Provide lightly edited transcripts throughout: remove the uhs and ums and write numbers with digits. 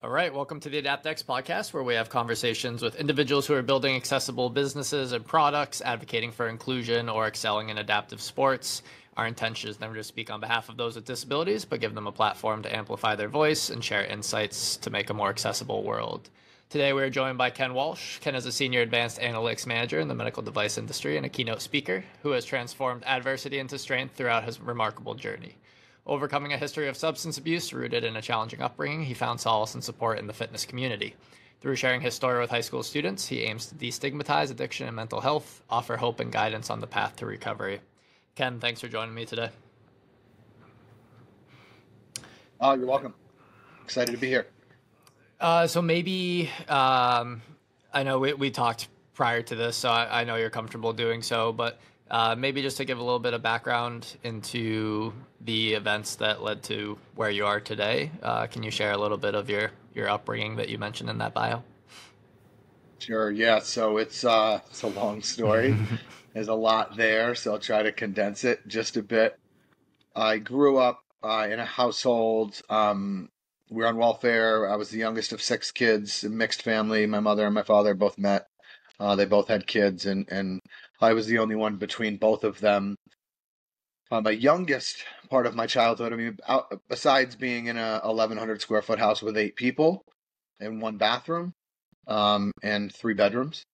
All right, welcome to the AdaptX podcast, where we have conversations with individuals who are building accessible businesses and products, advocating for inclusion, or excelling in adaptive sports. Our intention is never to speak on behalf of those with disabilities, but give them a platform to amplify their voice and share insights to make a more accessible world. Today, we are joined by Ken Walsh. Ken is a senior advanced analytics manager in the medical device industry and a keynote speaker who has transformed adversity into strength throughout his remarkable journey. Overcoming a history of substance abuse rooted in a challenging upbringing, he found solace and support in the fitness community. Through sharing his story with high school students, he aims to destigmatize addiction and mental health, offer hope and guidance on the path to recovery. Ken, thanks for joining me today. Oh, you're welcome. Excited to be here. So maybe, I know we talked prior to this, so I know you're comfortable doing so, but maybe just to give a little bit of background into the events that led to where you are today. Can you share a little bit of your upbringing that you mentioned in that bio? Sure. Yeah. So it's a long story. There's a lot there, so I'll try to condense it just a bit. I grew up in a household. We were on welfare. I was the youngest of 6 kids, a mixed family. My mother and my father both met. They both had kids, and I was the only one between both of them. My youngest part of my childhood, besides being in a 1,100 square foot house with 8 people and 1 bathroom and 3 bedrooms.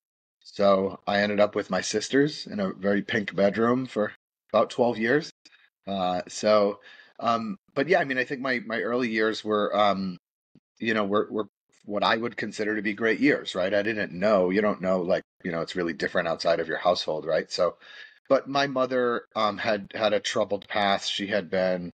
So I ended up with my sisters in a very pink bedroom for about 12 years. But yeah, I think my early years were what I would consider to be great years, right? I didn't know, you don't know, it's really different outside of your household, right? So, but my mother had a troubled past. She had been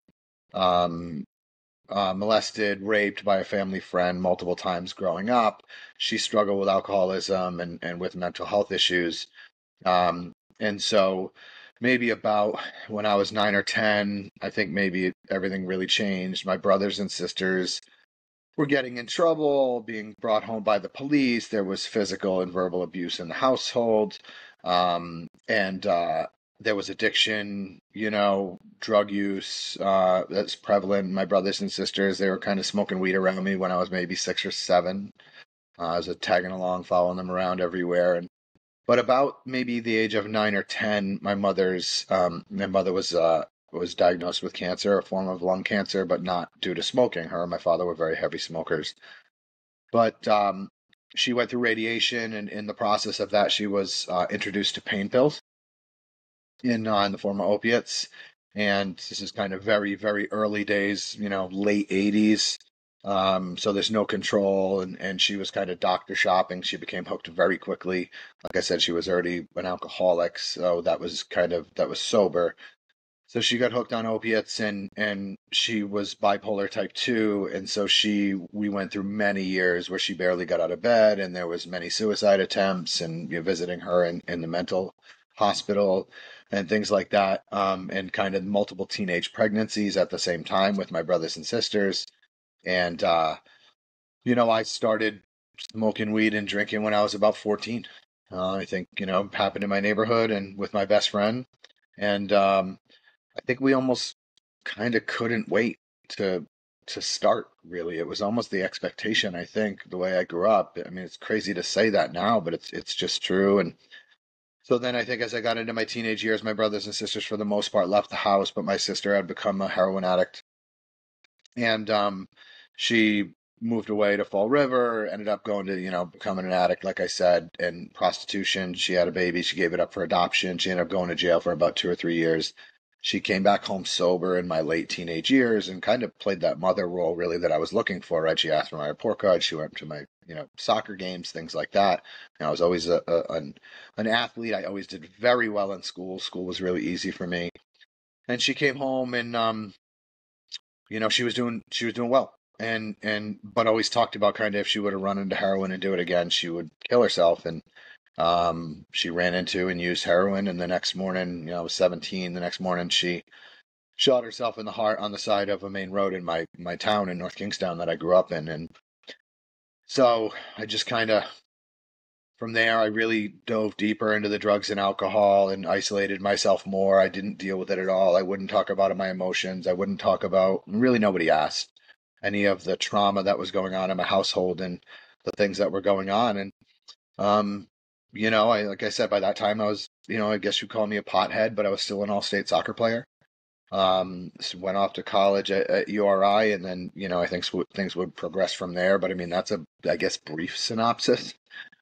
molested, raped by a family friend multiple times growing up. She struggled with alcoholism and with mental health issues. And so maybe about when I was 9 or 10, I think maybe everything really changed. My brothers and sisters were getting in trouble, being brought home by the police. There was physical and verbal abuse in the household. And there was addiction, drug use that's prevalent. My brothers and sisters, they were kind of smoking weed around me when I was maybe 6 or 7. I was tagging along, following them around everywhere. But about maybe the age of 9 or 10, my mother was diagnosed with cancer, a form of lung cancer, but not due to smoking. Her and my father were very heavy smokers. But she went through radiation, and in the process of that, she was introduced to pain pills in the form of opiates. And this is kind of very, very early days, late 80s. So there's no control, and she was kind of doctor shopping. She became hooked very quickly. Like I said, she was already an alcoholic, so that was sober. So she got hooked on opiates, and she was bipolar type 2, and so we went through many years where she barely got out of bed, and there was many suicide attempts, and visiting her in the mental hospital and things like that, and kind of multiple teenage pregnancies at the same time with my brothers and sisters. And I started smoking weed and drinking when I was about 14. I think happened in my neighborhood and with my best friend, and I think we almost kind of couldn't wait to start, really. It was almost the expectation, I think, the way I grew up. It's crazy to say that now, but it's just true. And so then I think as I got into my teenage years, my brothers and sisters, for the most part, left the house, but my sister had become a heroin addict. And she moved away to Fall River, ended up going to, becoming an addict, like I said, and prostitution. She had a baby. She gave it up for adoption. She ended up going to jail for about 2 or 3 years. She came back home sober in my late teenage years and kind of played that mother role, really, that I was looking for, right? She asked for my report card. She went to my, soccer games, things like that. I was always an athlete. I always did very well in school. School was really easy for me. And she came home and, she was doing well. But always talked about kind of if she would have run into heroin and do it again, she would kill herself. And she ran into and used heroin, and the next morning, I was 17. The next morning, she shot herself in the heart on the side of a main road in my town in North Kingstown that I grew up in. And so I just kind of, from there, I really dove deeper into the drugs and alcohol and isolated myself more. I didn't deal with it at all. I wouldn't talk about my emotions. I wouldn't talk about, really nobody asked. any of the trauma that was going on in my household and the things that were going on. And um, like I said, by that time I was, I guess you call me a pothead, but I was still an all-state soccer player. So went off to college at URI, and then I think things would progress from there. But I mean, that's I guess, brief synopsis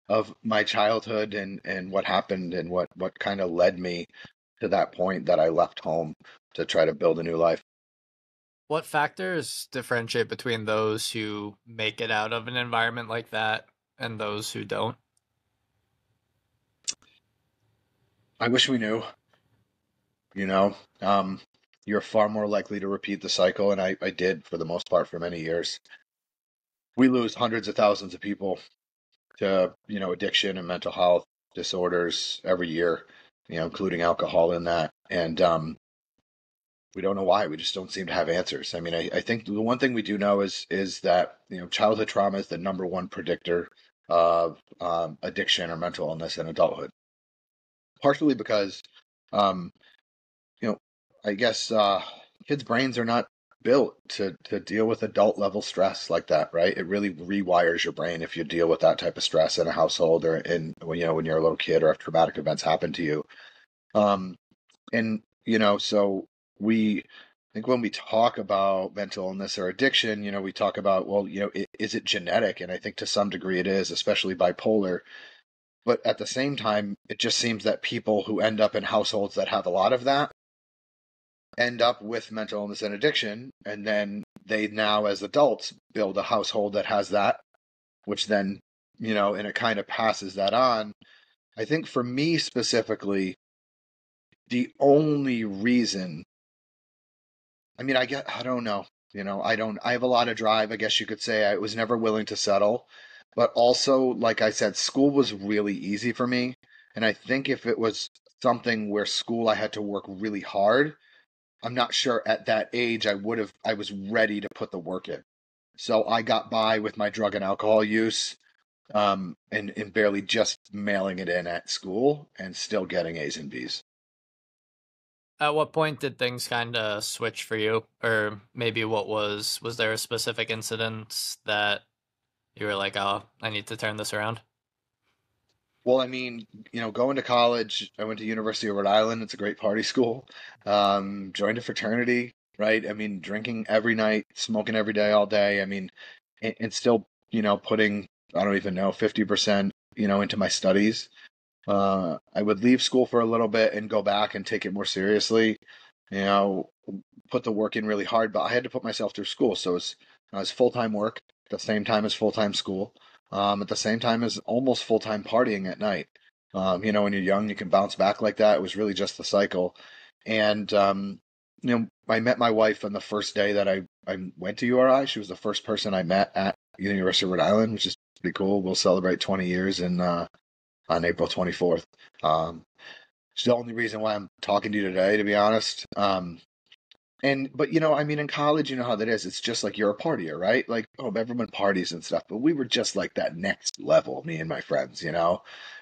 of my childhood and what happened and what kind of led me to that point that I left home to try to build a new life. What factors differentiate between those who make it out of an environment like that and those who don't? I wish we knew, you know, um, you're far more likely to repeat the cycle, and I did for the most part for many years. We lose hundreds of thousands of people to, addiction and mental health disorders every year, including alcohol in that. And we don't know why. We just don't seem to have answers. I mean, I think the one thing we do know is that, childhood trauma is the number one predictor of addiction or mental illness in adulthood. Partially because, um, you know, I guess kids' brains are not built to deal with adult level stress like that, right? It really rewires your brain if you deal with that type of stress in a household or when you're a little kid or if traumatic events happen to you. Um, and so we I think when we talk about mental illness or addiction, we talk about, well, is it genetic? And I think to some degree it is, especially bipolar. But at the same time, it just seems that people who end up in households that have a lot of that end up with mental illness and addiction, and then they now, as adults, build a household that has that, which then, and it kind of passes that on. I think for me specifically, the only reason, I mean, I don't know, I have a lot of drive, I guess you could say. I was never willing to settle, but also, like I said, school was really easy for me. And I think if it was something where school I had to work really hard, I'm not sure at that age I was ready to put the work in. So I got by with my drug and alcohol use, and barely just mailing it in at school and still getting A's and B's. At what point did things kind of switch for you? Or maybe was there a specific incident that you were like, oh, I need to turn this around? Well, I mean, going to college, I went to University of Rhode Island. It's a great party school. Joined a fraternity, right? I mean, drinking every night, smoking every day, all day. I mean, and still, putting, I don't even know, 50%, into my studies. I would leave school for a little bit and go back and take it more seriously, you know, put the work in really hard, but I had to put myself through school. So it was full-time work at the same time as full-time school, at the same time as almost full-time partying at night. When you're young, you can bounce back like that. It was really just the cycle. And, I met my wife on the first day that I went to URI. She was the first person I met at University of Rhode Island, which is pretty cool. We'll celebrate 20 years on April 24th. It's the only reason why I'm talking to you today, to be honest. But I mean, in college, you know how that is. It's just like you're a partier, right? Like, oh, everyone parties and stuff, but we were just like that next level, me and my friends, and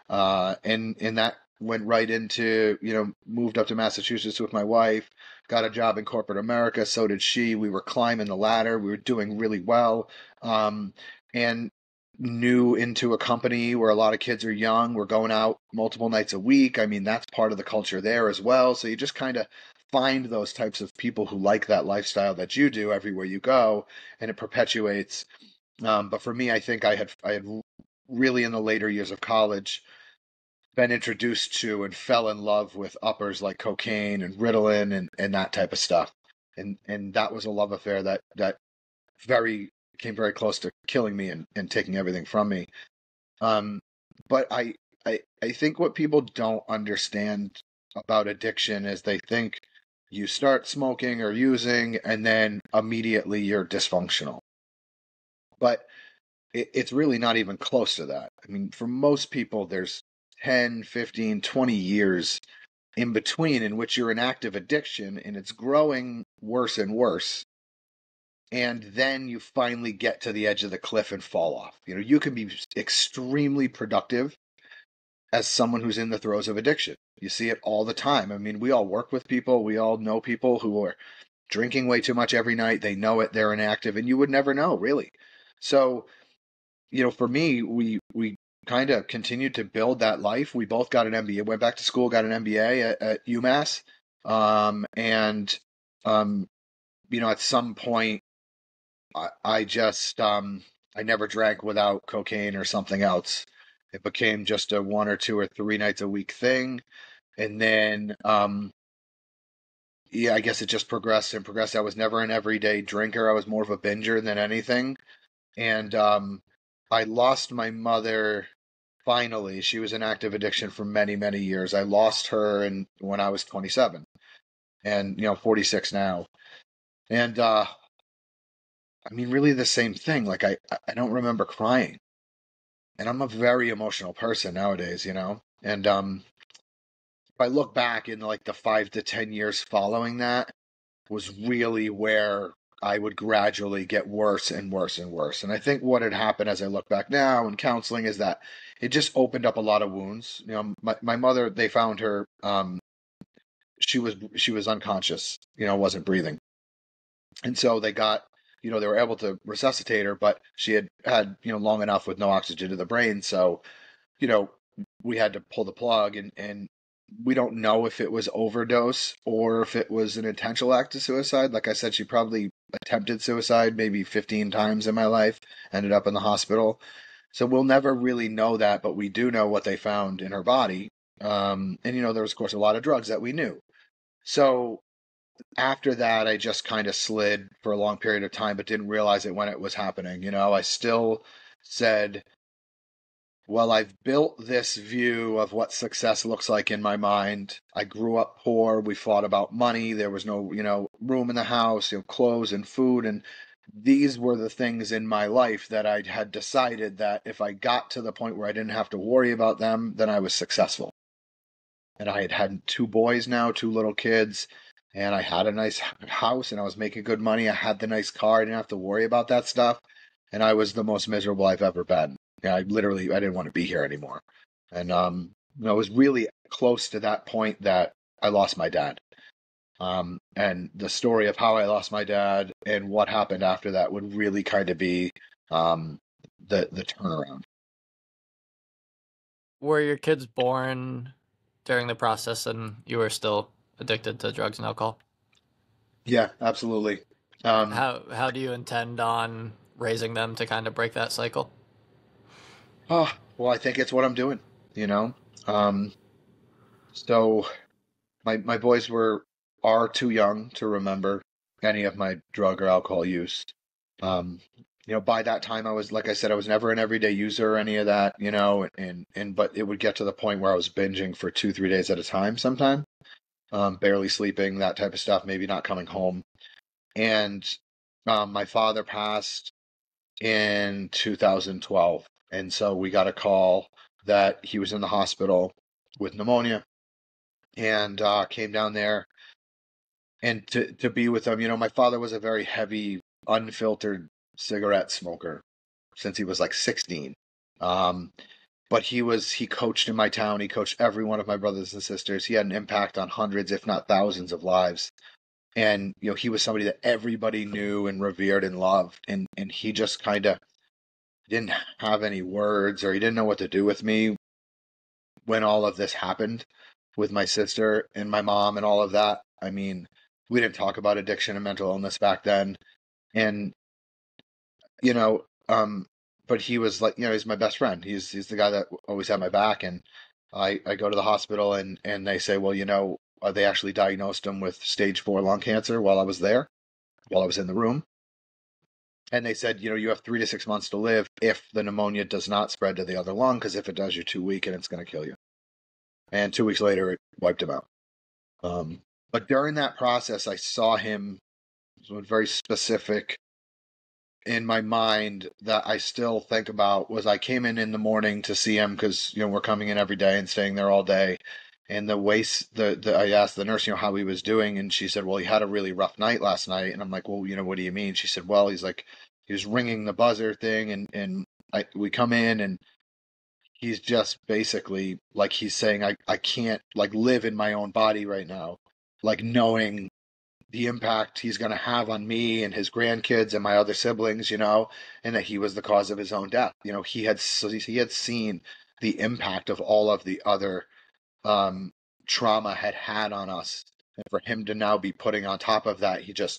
that went right into, moved up to Massachusetts with my wife, got a job in corporate America. So did she. We were climbing the ladder. We were doing really well. And new into a company where a lot of kids are young. We're going out multiple nights a week. I mean, that's part of the culture there as well. So you just kind of find those types of people who like that lifestyle that you do everywhere you go, and it perpetuates. But for me, I think I had really, in the later years of college, been introduced to and fell in love with uppers like cocaine and Ritalin and that type of stuff. And that was a love affair that very came very close to killing me and taking everything from me. Um, but I think what people don't understand about addiction is they think you start smoking or using and then immediately you're dysfunctional. But it's really not even close to that. I mean, for most people, there's 10, 15, 20 years in between in which you're in active addiction and it's growing worse and worse. And then you finally get to the edge of the cliff and fall off. You can be extremely productive as someone who's in the throes of addiction. You see it all the time. I mean, we all work with people, we all know people who are drinking way too much every night. They know it. They're inactive, and you would never know, really. So, for me, we kind of continued to build that life. We both got an MBA, went back to school, got an MBA at UMass. And, at some point, I just, I never drank without cocaine or something else. It became just a 1 or 2 or 3 nights a week thing. And then, yeah, I guess it just progressed and progressed. I was never an everyday drinker. I was more of a binger than anything. And I lost my mother finally. She was in active addiction for many, many years. I lost her when I was 27 and, 46 now. And I mean, really the same thing. Like, I don't remember crying. And I'm a very emotional person nowadays, And if I look back in like the 5 to 10 years following that, was really where I would gradually get worse and worse and worse. And I think what had happened as I look back now in counseling is that it just opened up a lot of wounds. My mother, they found her, she was unconscious, wasn't breathing. And so they were able to resuscitate her, but she had, long enough with no oxygen to the brain. So, you know, we had to pull the plug, and we don't know if it was overdose or if it was an intentional act of suicide. Like I said, she probably attempted suicide maybe 15 times in my life, ended up in the hospital. So we'll never really know that, but we do know what they found in her body. And, there was, of course, a lot of drugs that we knew. So after that, I just kind of slid for a long period of time, but didn't realize it when it was happening. I still said, well, I've built this view of what success looks like in my mind. I grew up poor. We fought about money. There was no, room in the house, clothes and food. And these were the things in my life that I had decided that if I got to the point where I didn't have to worry about them, then I was successful. And I had 2 boys now, 2 little kids, and I had a nice house and I was making good money. I had the nice car. I didn't have to worry about that stuff. And I was the most miserable I've ever been. Yeah, I didn't want to be here anymore. And, I was really close to that point that I lost my dad. And the story of how I lost my dad and what happened after that would really kind of be the turnaround. Were your kids born during the process and you were still addicted to drugs and alcohol? Yeah, absolutely. Um, How do you intend on raising them to kind of break that cycle? well, I think it's what I'm doing, you know. Um, so my boys are too young to remember any of my drug or alcohol use. Um, by that time I was, like I said, I was never an everyday user or any of that, and but it would get to the point where I was binging for 2, 3 days at a time sometime, barely sleeping, that type of stuff, maybe not coming home. And my father passed in 2012. And so we got a call that he was in the hospital with pneumonia, and came down there and to be with him. My father was a very heavy, unfiltered cigarette smoker since he was like 16. Um, but he coached in my town. He coached every one of my brothers and sisters. He had an impact on hundreds, if not thousands, of lives. And he was somebody that everybody knew and revered and loved. And he just kind of didn't have any words, or he didn't know what to do with me when all of this happened with my sister and my mom and all of that. I mean, we didn't talk about addiction and mental illness back then. And, you know, um, but he was like, he's my best friend. He's the guy that always had my back. And I go to the hospital, and they say, well, they actually diagnosed him with stage 4 lung cancer while I was there, while I was in the room. And they said, you have 3 to 6 months to live if the pneumonia does not spread to the other lung, because if it does, you're too weak and it's going to kill you. And 2 weeks later, it wiped him out. But during that process, I saw him, was very specific in my mind that I still think about. Was I came in the morning to see him because we're coming in every day and staying there all day. And I asked the nurse, how he was doing, and she said, well, he had a really rough night last night. And I'm like, well, what do you mean? She said, well, he was ringing the buzzer thing, and we come in, and he's just basically like, he's saying, I can't like live in my own body right now, like knowing the impact he's going to have on me and his grandkids and my other siblings, and that he was the cause of his own death. He had seen the impact of all of the other trauma had on us, and for him to now be putting on top of that, he's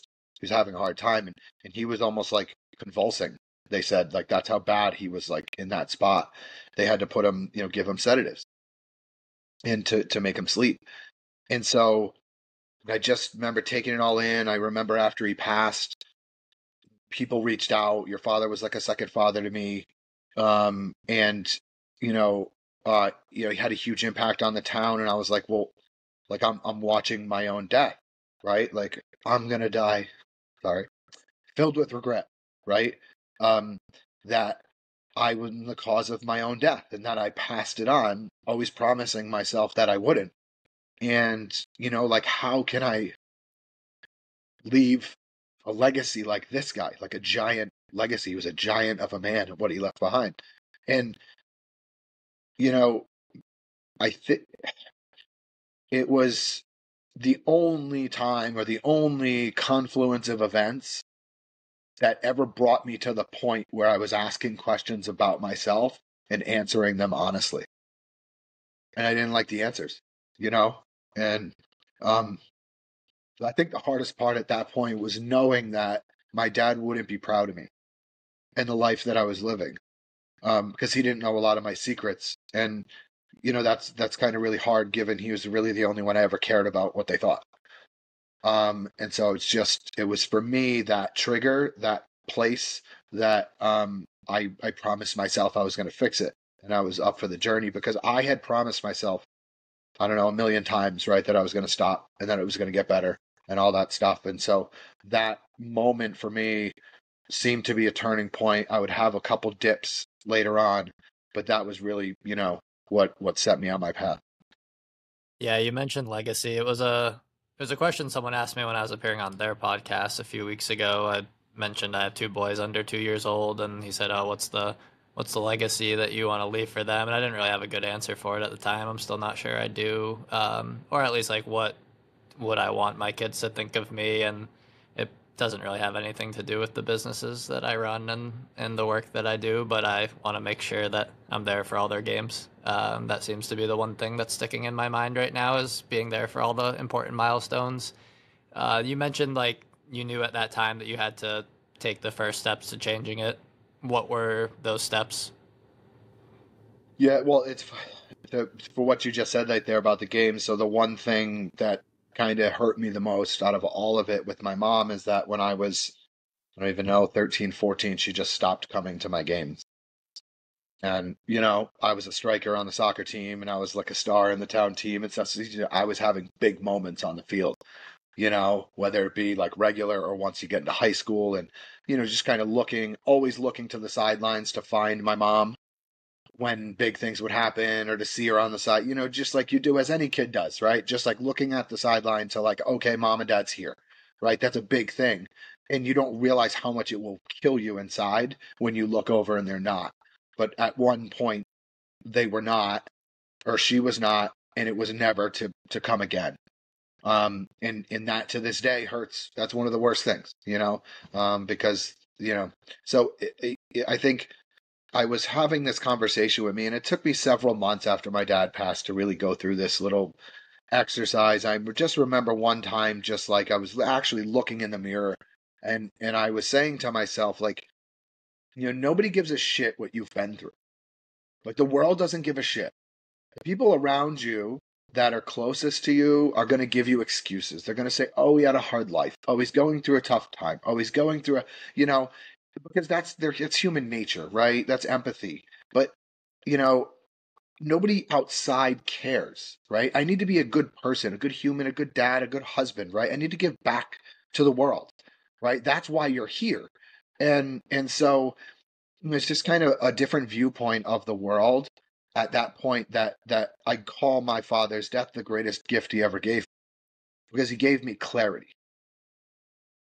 having a hard time, and he was almost like convulsing. They said like that's how bad he was, like in that spot. They had to put him, give him sedatives and to make him sleep. And so I just remember taking it all in. I remember after he passed, people reached out. Your father was like a second father to me. And he had a huge impact on the town. And I was like, well, like I'm watching my own death, right? Like I'm gonna die, sorry, filled with regret, right? That I was the cause of my own death and that I passed it on, always promising myself that I wouldn't. And, like, how can I leave a legacy like this guy, like a giant legacy? He was a giant of a man of what he left behind. And, I think it was the only time or the only confluence of events that ever brought me to the point where I was asking questions about myself and answering them honestly. And I didn't like the answers, And I think the hardest part at that point was knowing that my dad wouldn't be proud of me and the life that I was living, because he didn't know a lot of my secrets. And, that's kind of really hard given he was really the only one I ever cared about what they thought. And so it was for me that trigger, that place that I promised myself I was going to fix it. And I was up for the journey because I had promised myself, I don't know, a million times, right, that I was going to stop and that it was going to get better and all that stuff. And so that moment for me seemed to be a turning point. I would have a couple dips later on, but that was really, what set me on my path. Yeah, you mentioned legacy. It was a question someone asked me when I was appearing on their podcast a few weeks ago. I mentioned I have two boys under 2 years old, and he said, "Oh, what's the legacy that you want to leave for them?" And I didn't really have a good answer for it at the time. I'm still not sure I do, or at least like what would I want my kids to think of me? And it doesn't really have anything to do with the businesses that I run and the work that I do, but I want to make sure that I'm there for all their games. That seems to be the one thing that's sticking in my mind right now is being there for all the important milestones. You mentioned like you knew at that time that you had to take the first steps to changing it. What were those steps? Yeah, well, it's for what you just said right there about the game. So the one thing that kind of hurt me the most out of all of it with my mom is that when I was, I don't even know, 13, 14, she just stopped coming to my games. And, I was a striker on the soccer team and I was like a star in the town team and stuff. So, I was having big moments on the field, whether it be like regular or once you get into high school and, just kind of always looking to the sidelines to find my mom when big things would happen or to see her on the side, just like you do as any kid does, right? Just like looking at the sideline to like, okay, mom and dad's here, right? That's a big thing. And you don't realize how much it will kill you inside when you look over and they're not. But at one point, they were not, or she was not, and it was never to come again. And that to this day hurts. That's one of the worst things, because, so I think I was having this conversation with me, and it took me several months after my dad passed to really go through this little exercise. I just remember one time, just like I was actually looking in the mirror, and I was saying to myself, like, nobody gives a shit what you've been through. Like the world doesn't give a shit. The people around you that are closest to you are going to give you excuses. They're going to say, "Oh, he had a hard life. Oh, he's going through a tough time. Oh, he's going through you know, because it's human nature, right? That's empathy. But, you know, nobody outside cares, right? I need to be a good person, a good human, a good dad, a good husband, right? I need to give back to the world, right? That's why you're here. And so it's just kind of a different viewpoint of the world at that point that I call my father's death the greatest gift he ever gave because he gave me clarity.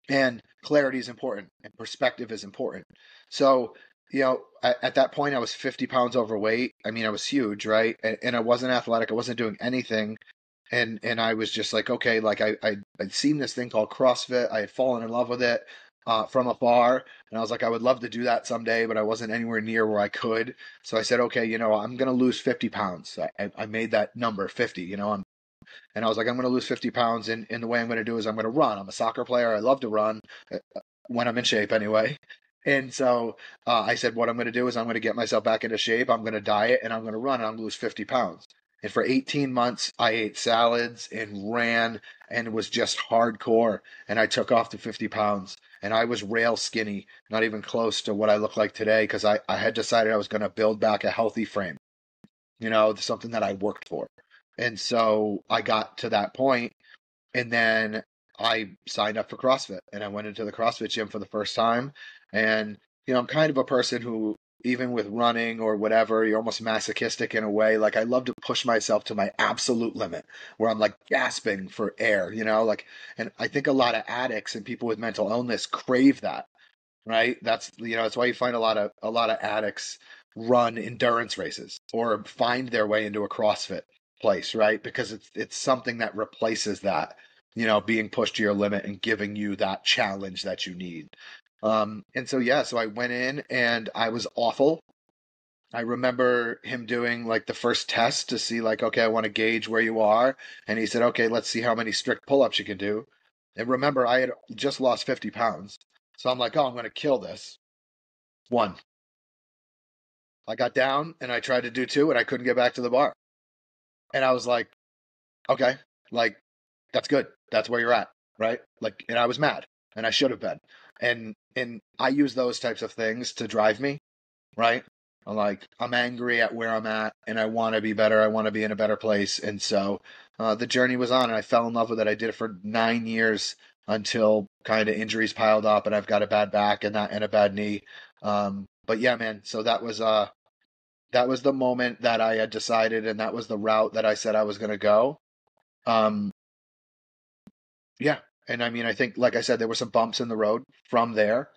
And clarity is important and perspective is important. So, at that point I was 50 pounds overweight. I mean, I was huge, right? And I wasn't athletic. I wasn't doing anything. And I was just like, okay, like I I'd seen this thing called CrossFit. I had fallen in love with it from afar. And I was like, I would love to do that someday, but I wasn't anywhere near where I could. So I said, okay, I'm going to lose 50 pounds. I made that number 50, and I was like, I'm going to lose 50 pounds. And the way I'm going to do is I'm going to run. I'm a soccer player. I love to run when I'm in shape anyway. And so I said, what I'm going to do is I'm going to get myself back into shape. I'm going to diet and I'm going to run and I'm going to lose 50 pounds. And for 18 months, I ate salads and ran and was just hardcore. And I took off the 50 pounds and I was rail skinny, not even close to what I look like today because I had decided I was going to build back a healthy frame, something that I worked for. And so I got to that point, and then I signed up for CrossFit and I went into the CrossFit gym for the first time. And, I'm kind of a person who, even with running or whatever, you're almost masochistic in a way. Like, I love to push myself to my absolute limit where I'm like gasping for air, and I think a lot of addicts and people with mental illness crave that, right? That's why you find a lot of addicts run endurance races or find their way into a CrossFit place, right? Because it's something that replaces that, being pushed to your limit and giving you that challenge that you need. And so yeah, so I went in and I was awful. I remember him doing like the first test to see like, okay, I want to gauge where you are. And he said, okay, let's see how many strict pull-ups you can do. And remember, I had just lost 50 pounds. So I'm like, oh, I'm going to kill this. One. I got down and I tried to do two and I couldn't get back to the bar. And I was like, okay, like, that's good. That's where you're at, right? Like, and I was mad and I should have been. And I use those types of things to drive me, right? I'm angry at where I'm at and I want to be better. I want to be in a better place. And so the journey was on and I fell in love with it. I did it for 9 years until kind of injuries piled up and I've got a bad back and a bad knee. But yeah, man, so that was the moment that I had decided and that was the route that I said I was going to go. Um, yeah. And I mean, I think, like I said, there were some bumps in the road from there.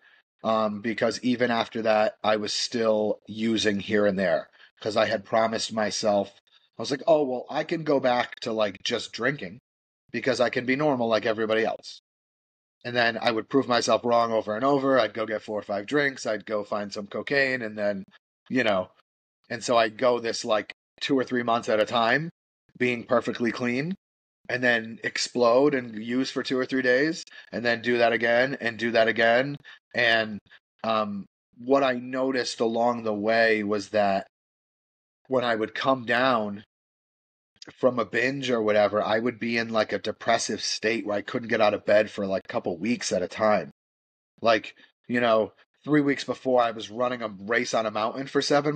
Because even after that, I was still using here and there because I had promised myself, I was like, oh, well, I can go back to like just drinking because I can be normal like everybody else. And then I would prove myself wrong over and over. I'd go get 4 or 5 drinks. I'd go find some cocaine and then, you know, and so I'd go this like 2 or 3 months at a time being perfectly clean and then explode and use for 2 or 3 days and then do that again and do that again. And what I noticed along the way was that when I would come down from a binge or whatever, I would be in like a depressive state where I couldn't get out of bed for like a couple weeks at a time. Like, you know, 3 weeks before I was running a race on a mountain for 7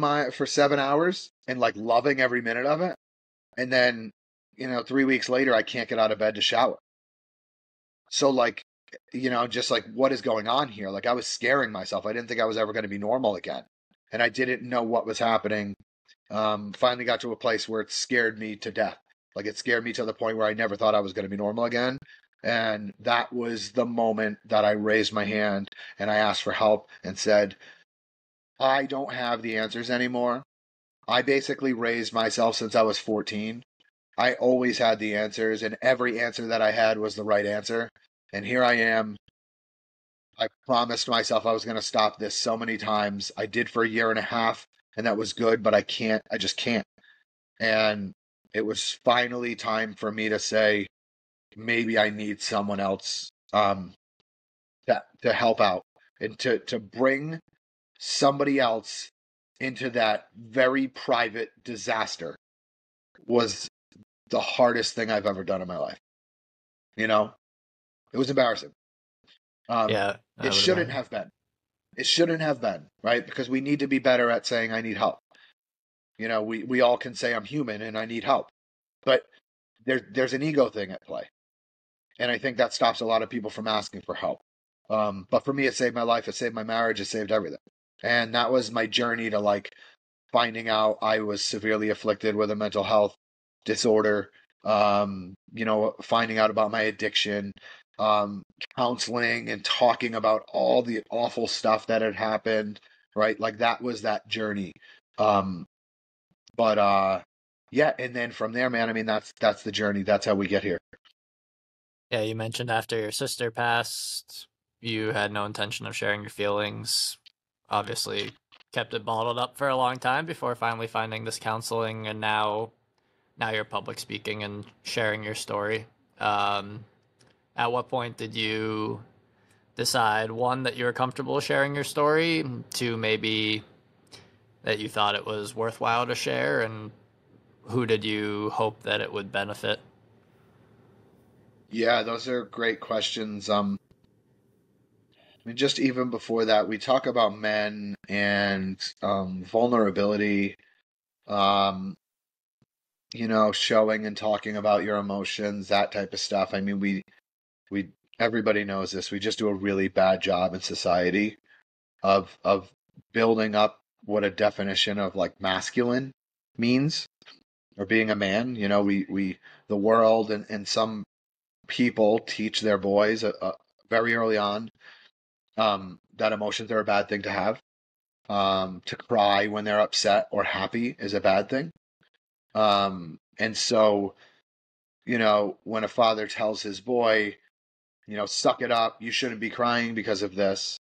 hours and like loving every minute of it. And then, 3 weeks later, I can't get out of bed to shower. So like, just like what is going on here? Like I was scaring myself. I didn't think I was ever going to be normal again. And I didn't know what was happening. Finally got to a place where it scared me to death. Like it scared me to the point where I never thought I was going to be normal again. And that was the moment that I raised my hand and I asked for help and said, I don't have the answers anymore. I basically raised myself since I was 14. I always had the answers, and every answer that I had was the right answer. And here I am. I promised myself I was going to stop this so many times. I did for a year and a half, and that was good, but I can't. I just can't. And it was finally time for me to say, maybe I need someone else to help out and to bring somebody else into that very private disaster was the hardest thing I've ever done in my life. It was embarrassing. Yeah, I It would shouldn't imagine. have been. It shouldn't have been, right? Because we need to be better at saying, I need help. We all can say I'm human and I need help. But there's an ego thing at play. And I think that stops a lot of people from asking for help. But for me, it saved my life. It saved my marriage. It saved everything. And that was my journey to like finding out I was severely afflicted with a mental health disorder, finding out about my addiction, um, counseling and talking about all the awful stuff that had happened, right? Like that was that journey. Um, but yeah, and then from there, man, I mean that's the journey. That's how we get here. Yeah, you mentioned after your sister passed, you had no intention of sharing your feelings. Obviously, kept it bottled up for a long time before finally finding this counseling, and now you're public speaking and sharing your story. Um, at what point did you decide, one, that you were comfortable sharing your story, two, maybe that you thought it was worthwhile to share, and who did you hope that it would benefit? Yeah, those are great questions. I mean, just even before that, we talk about men and vulnerability. Um, showing and talking about your emotions, that type of stuff. I mean, we everybody knows this. We just do a really bad job in society of building up what a definition of like masculine means or being a man. We the world and some people teach their boys very early on that emotions are a bad thing to have. To cry when they're upset or happy is a bad thing. And so, when a father tells his boy, suck it up, you shouldn't be crying because of this,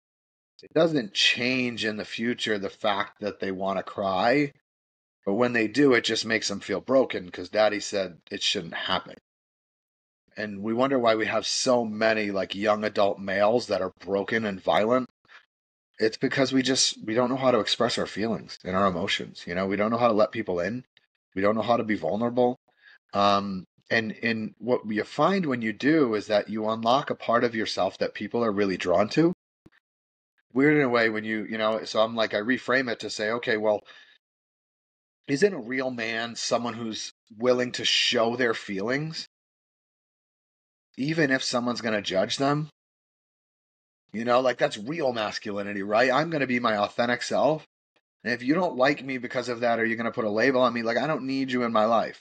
it doesn't change in the future the fact that they want to cry. But when they do, it just makes them feel broken because daddy said it shouldn't happen. And we wonder why we have so many like young adult males that are broken and violent. It's because we don't know how to express our feelings and our emotions. We don't know how to let people in. We don't know how to be vulnerable. And what you find when you do is that you unlock a part of yourself that people are really drawn to. Weird in a way when so I'm like, I reframe it to say, okay, well, isn't a real man someone who's willing to show their feelings, even if someone's going to judge them? Like that's real masculinity, right? I'm going to be my authentic self. And if you don't like me because of that, or you're going to put a label on me, like I don't need you in my life,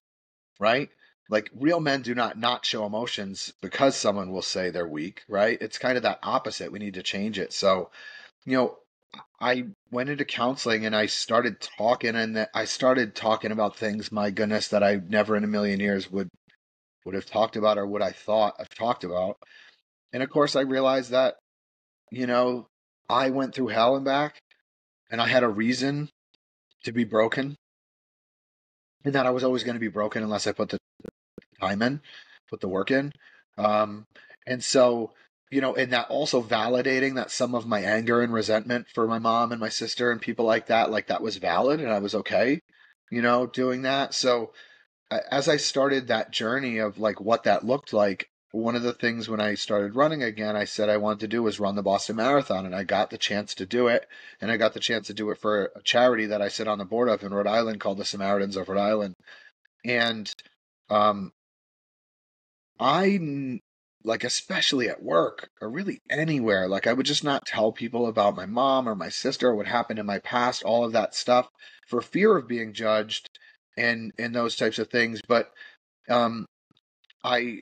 right? Like real men do not show emotions because someone will say they're weak, right? It's kind of that opposite. We need to change it. So, you know, I went into counseling and I started talking about things, my goodness, that I never in a million years would have talked about or would I thought I've talked about. And of course I realized that, you know, I went through hell and back and I had a reason to be broken and that I was always going to be broken unless I put the time in, put the work in. Um, and so, and that also validating that some of my anger and resentment for my mom and my sister and people like that was valid and I was okay, doing that. So as I started that journey of like what that looked like, one of the things when I started running again, I said I wanted to do was run the Boston Marathon, and I got the chance to do it. And I got the chance to do it for a charity that I sit on the board of in Rhode Island called the Samaritans of Rhode Island. And um, like, especially at work or really anywhere, like, I would just not tell people about my mom or my sister or what happened in my past, all of that stuff for fear of being judged and those types of things. But um, I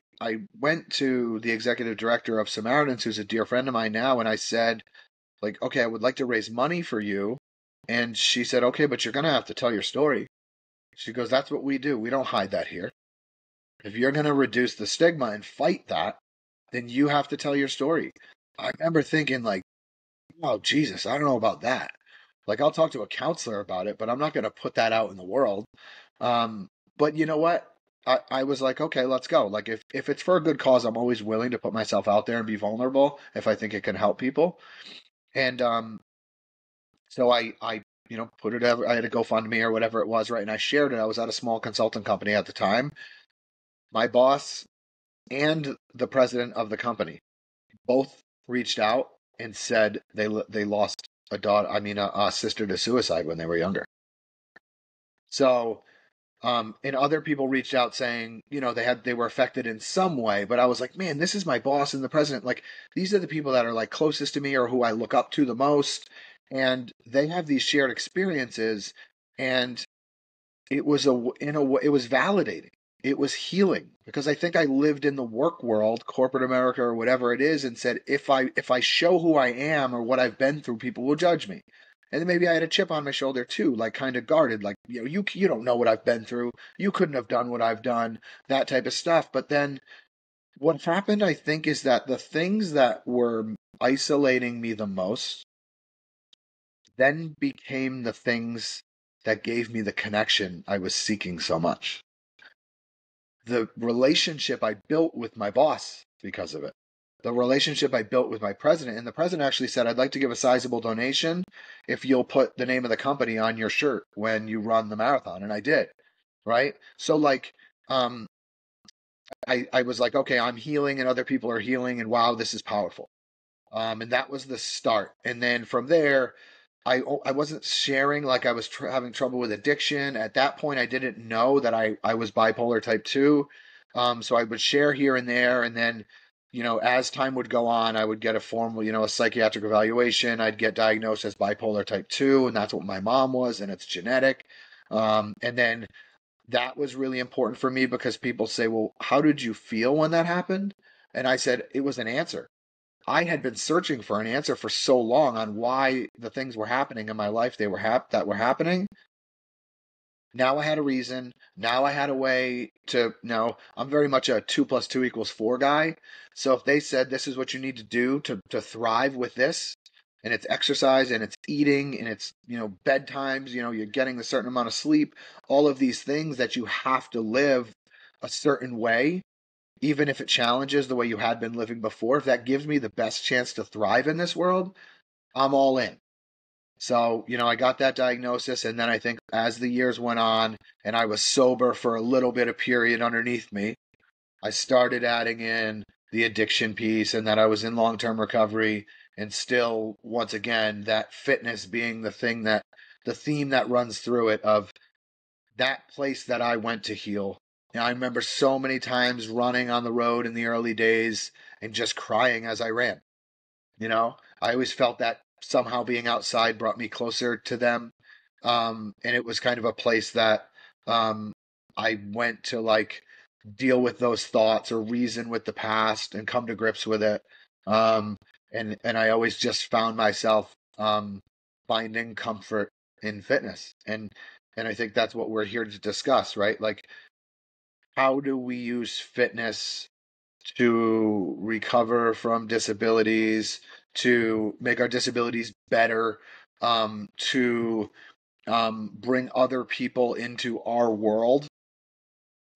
went to the executive director of Samaritans, who's a dear friend of mine now, and I said, like, okay, I would like to raise money for you. And she said, okay, but you're going to have to tell your story. She goes, that's what we do. We don't hide that here. If you're going to reduce the stigma and fight that, then you have to tell your story. I remember thinking, like, oh, Jesus, I don't know about that. Like, I'll talk to a counselor about it, but I'm not going to put that out in the world. Um, but you know what? I was like, okay, let's go. Like, if it's for a good cause, I'm always willing to put myself out there and be vulnerable if I think it can help people. And so I put it. I had a GoFundMe or whatever it was, right? And I shared it. I was at a small consulting company at the time. My boss and the president of the company both reached out and said they lost a daughter, I mean a sister to suicide when they were younger. So, and other people reached out saying, they were affected in some way, but I was like, man, this is my boss and the president. Like, these are the people that are like closest to me or who I look up to the most, and they have these shared experiences, and it was it was validating. It was healing because I think I lived in the work world, corporate America or whatever it is, and said if I show who I am or what I've been through, people will judge me. And then maybe I had a chip on my shoulder too, like kind of guarded, like you don't know what I've been through, you couldn't have done what I've done, that type of stuff. But then what happened, I think, is that the things that were isolating me the most then became the things that gave me the connection I was seeking so much. The relationship I built with my boss because of it, the relationship I built with my president. And the president actually said, I'd like to give a sizable donation if you'll put the name of the company on your shirt when you run the marathon. And I did. Right. So, like, um, I was like, okay, I'm healing and other people are healing. And wow, this is powerful. And that was the start. And then from there, I wasn't sharing like I was having trouble with addiction. At that point, I didn't know that I was bipolar type 2. So I would share here and there. And then, as time would go on, I would get a formal, a psychiatric evaluation. I'd get diagnosed as bipolar type 2. And that's what my mom was. And it's genetic. And then that was really important for me because people say, well, how did you feel when that happened? And I said, it was an answer. I had been searching for an answer for so long on why the things were happening in my life that were happening. Now I had a reason. Now I had a way to know. I'm very much a 2 + 2 = 4 guy. So if they said this is what you need to do to thrive with this, and it's exercise and it's eating and it's, bedtimes, you're getting a certain amount of sleep, all of these things that you have to live a certain way, even if it challenges the way you had been living before, if that gives me the best chance to thrive in this world, I'm all in. So, I got that diagnosis. And then I think as the years went on and I was sober for a little bit of period underneath me, I started adding in the addiction piece and that I was in long term recovery. And still, once again, that fitness being the theme that runs through it of that place that I went to heal. I remember so many times running on the road in the early days and just crying as I ran. I always felt that somehow being outside brought me closer to them. And it was kind of a place that I went to like deal with those thoughts or reason with the past and come to grips with it. Um, and I always just found myself finding comfort in fitness. And I think that's what we're here to discuss, right? Like, how do we use fitness to recover from disabilities, to make our disabilities better, to bring other people into our world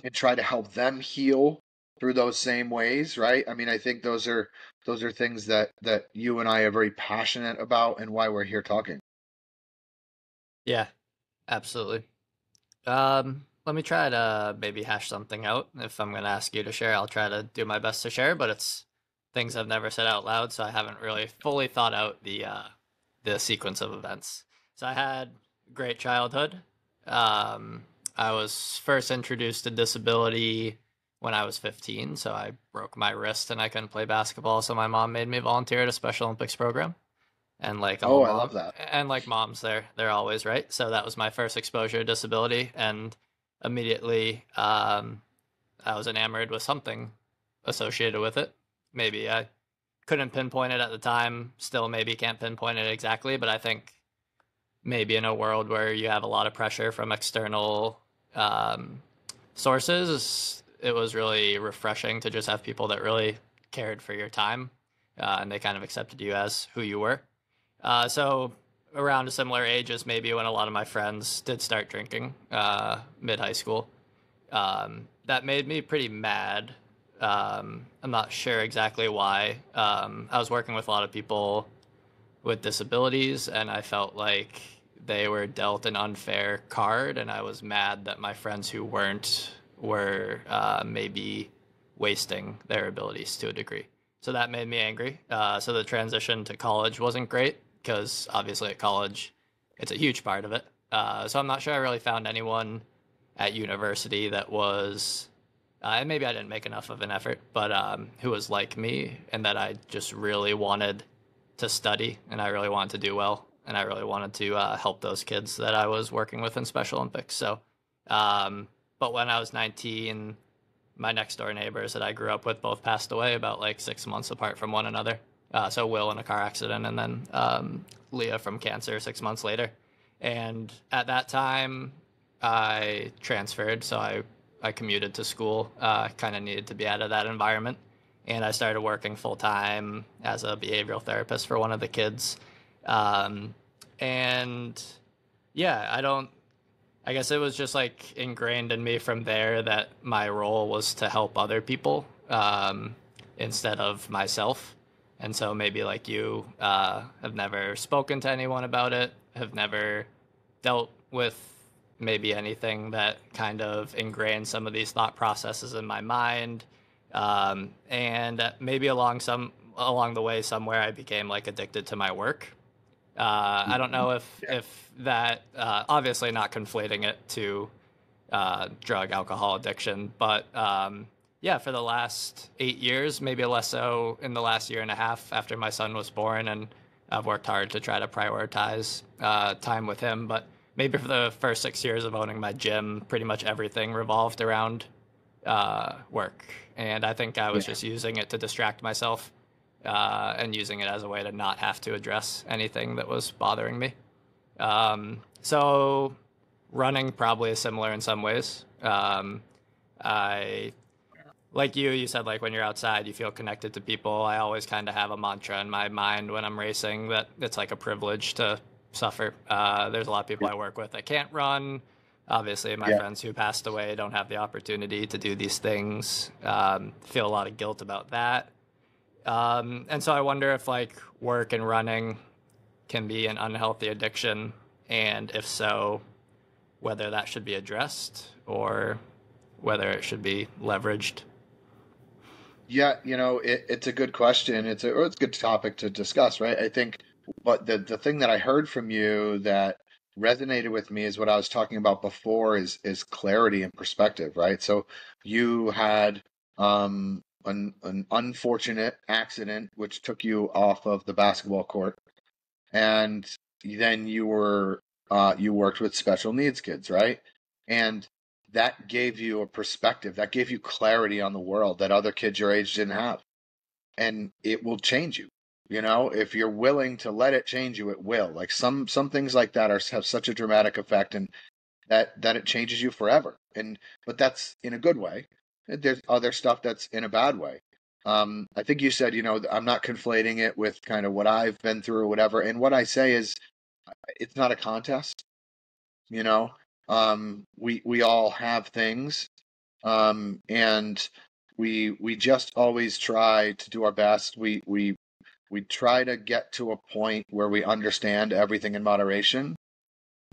and try to help them heal through those same ways, right? I mean, I think those are things that you and I are very passionate about and why we're here talking. Yeah, absolutely. Let me try to maybe hash something out. If I'm going to ask you to share, I'll try to do my best to share, but it's things I've never said out loud, so I haven't really fully thought out the sequence of events. So I had a great childhood. Um, I was first introduced to disability when I was 15, so I broke my wrist and I couldn't play basketball, so my mom made me volunteer at a Special Olympics program. And like Oh, all I love mom that. and like moms, they're always right. So that was my first exposure to disability, and immediately I was enamored with something associated with it. Maybe I couldn't pinpoint it at the time, still maybe can't pinpoint it exactly, but I think maybe in a world where you have a lot of pressure from external um, sources, it was really refreshing to just have people that really cared for your time, and they kind of accepted you as who you were. So around a similar age as maybe when a lot of my friends did start drinking, mid high school. That made me pretty mad. I'm not sure exactly why. I was working with a lot of people with disabilities, and I felt like they were dealt an unfair card, and I was mad that my friends who weren't were maybe wasting their abilities to a degree. So that made me angry. So the transition to college wasn't great because obviously at college, it's a huge part of it. So I'm not sure I really found anyone at university that was, and maybe I didn't make enough of an effort, but who was like me and that I just really wanted to study and I really wanted to do well and I really wanted to help those kids that I was working with in Special Olympics. So, but when I was 19, my next door neighbors that I grew up with both passed away about like 6 months apart from one another. So Will in a car accident, and then Leah from cancer 6 months later. And at that time, I transferred, so I commuted to school. Kind of needed to be out of that environment. and I started working full time as a behavioral therapist for one of the kids. Um, and yeah, I guess it was just like ingrained in me from there that my role was to help other people instead of myself. And so maybe like you have never spoken to anyone about it, have never dealt with maybe anything that kind of ingrained some of these thought processes in my mind. And maybe along the way somewhere I became like addicted to my work. I don't Mhm. know if that obviously not conflating it to drug alcohol addiction, but yeah, for the last 8 years, maybe less so in the last year and a half after my son was born, and I've worked hard to try to prioritize time with him. But maybe for the first 6 years of owning my gym, pretty much everything revolved around work, and I think I was Yeah. just using it to distract myself and using it as a way to not have to address anything that was bothering me. So running probably is similar in some ways. I like you said like when you're outside you feel connected to people. I always kind of have a mantra in my mind when I'm racing that it's like a privilege to suffer. There's a lot of people Yeah. I work with that can't run. Obviously my Yeah. friends who passed away don't have the opportunity to do these things. Feel a lot of guilt about that. And so I wonder if like work and running can be an unhealthy addiction, and if so, whether that should be addressed or whether it should be leveraged. Yeah, it's a good question. It's a good topic to discuss, right? I think, but the thing that I heard from you that resonated with me is what I was talking about before is clarity and perspective, right? So you had an unfortunate accident which took you off of the basketball court, and then you worked with special needs kids, right? And that gave you a perspective, that gave you clarity on the world that other kids your age didn't have, and it will change you. If you're willing to let it change you, it will. Like some things like that have such a dramatic effect, and that it changes you forever. And but that's in a good way. There's other stuff that's in a bad way. I think you said, I'm not conflating it with kind of what I've been through or whatever. And what I say is, it's not a contest. You know, we all have things, and we just always try to do our best. We try to get to a point where we understand everything in moderation.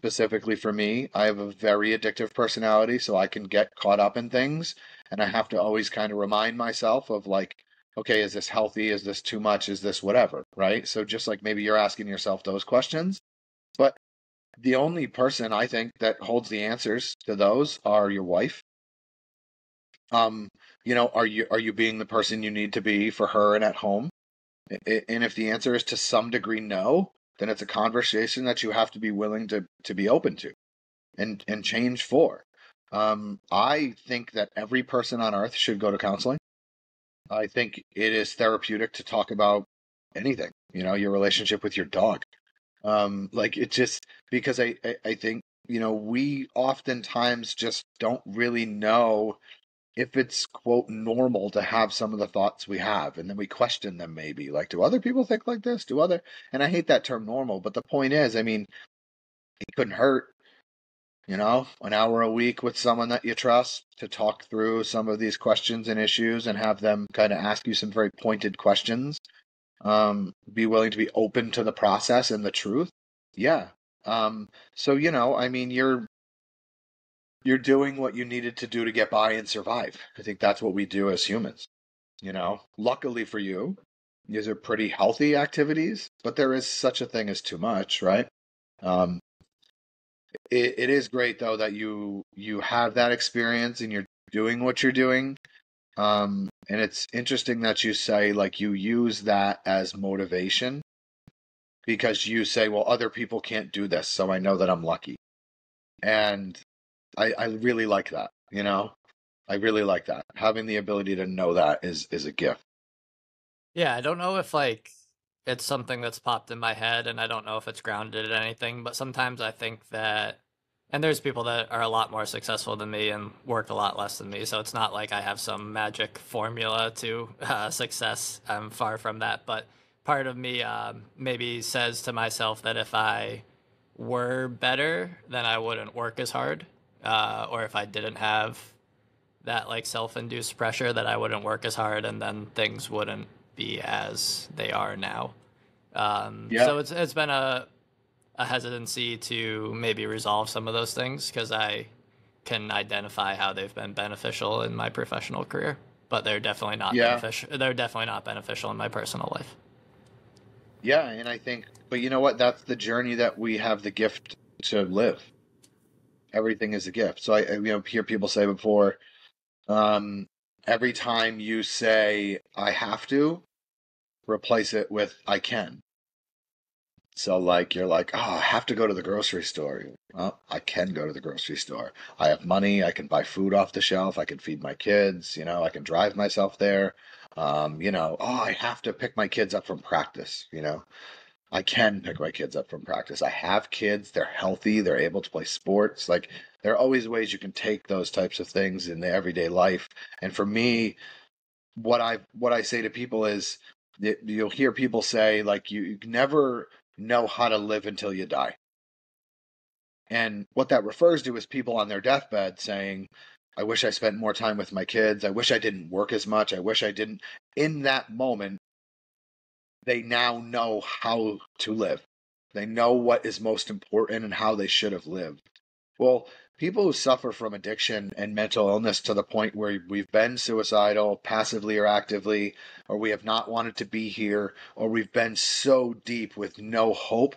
Specifically for me, I have a very addictive personality, so I can get caught up in things, and I have to always kind of remind myself of like, okay, is this healthy? Is this too much? Is this whatever? Right? So just like maybe you're asking yourself those questions, but the only person I think that holds the answers to those are your wife. Um, are you being the person you need to be for her and at home? And if the answer is to some degree no, then it's a conversation that you have to be willing to be open to and change for. I think that every person on earth should go to counseling. I think it is therapeutic to talk about anything, your relationship with your dog. Like it just because I think, we oftentimes just don't really know if it's quote normal to have some of the thoughts we have, and then we question them maybe. Like, do other people think like this? And I hate that term normal, but the point is, I mean, it couldn't hurt, an hour a week with someone that you trust to talk through some of these questions and issues and have them kind of ask you some very pointed questions. Be willing to be open to the process and the truth. Yeah. So, I mean, you're doing what you needed to do to get by and survive. I think that's what we do as humans. Luckily for you, these are pretty healthy activities, but there is such a thing as too much, right? Um, it is great though that you have that experience and you're doing what you're doing. And it's interesting that you say like you use that as motivation because you say, well, other people can't do this, so I know that I'm lucky. And I really like that, I really like that. Having the ability to know that is a gift. Yeah, I don't know if like it's something that's popped in my head, and I don't know if it's grounded in anything, but sometimes I think that And there's people that are a lot more successful than me and work a lot less than me. So it's not like I have some magic formula to success. I'm far from that. But part of me maybe says to myself that if I were better, then I wouldn't work as hard. Or if I didn't have that like self-induced pressure, that I wouldn't work as hard, and then things wouldn't be as they are now. Yeah. So it's been a hesitancy to maybe resolve some of those things because I can identify how they've been beneficial in my professional career, but they're definitely not Yeah. beneficial. They're definitely not beneficial in my personal life. Yeah. And I think, but you know what? That's the journey that we have the gift to live. Everything is a gift. So hear people say before, um, every time you say, I have to, replace it with, I can. So like you're like, oh, I have to go to the grocery store. Well, I can go to the grocery store. I have money. I can buy food off the shelf. I can feed my kids. I can drive myself there. Oh, I have to pick my kids up from practice. I can pick my kids up from practice. I have kids. They're healthy. They're able to play sports. Like there are always ways you can take those types of things in the everyday life. And for me, what I say to people is you'll hear people say like you never know how to live until you die. And what that refers to is people on their deathbed saying, I wish I spent more time with my kids. I wish I didn't work as much. I wish I didn't. In that moment, they now know how to live. They know what is most important and how they should have lived. Well, people who suffer from addiction and mental illness to the point where we've been suicidal, passively or actively, or we have not wanted to be here, or we've been so deep with no hope,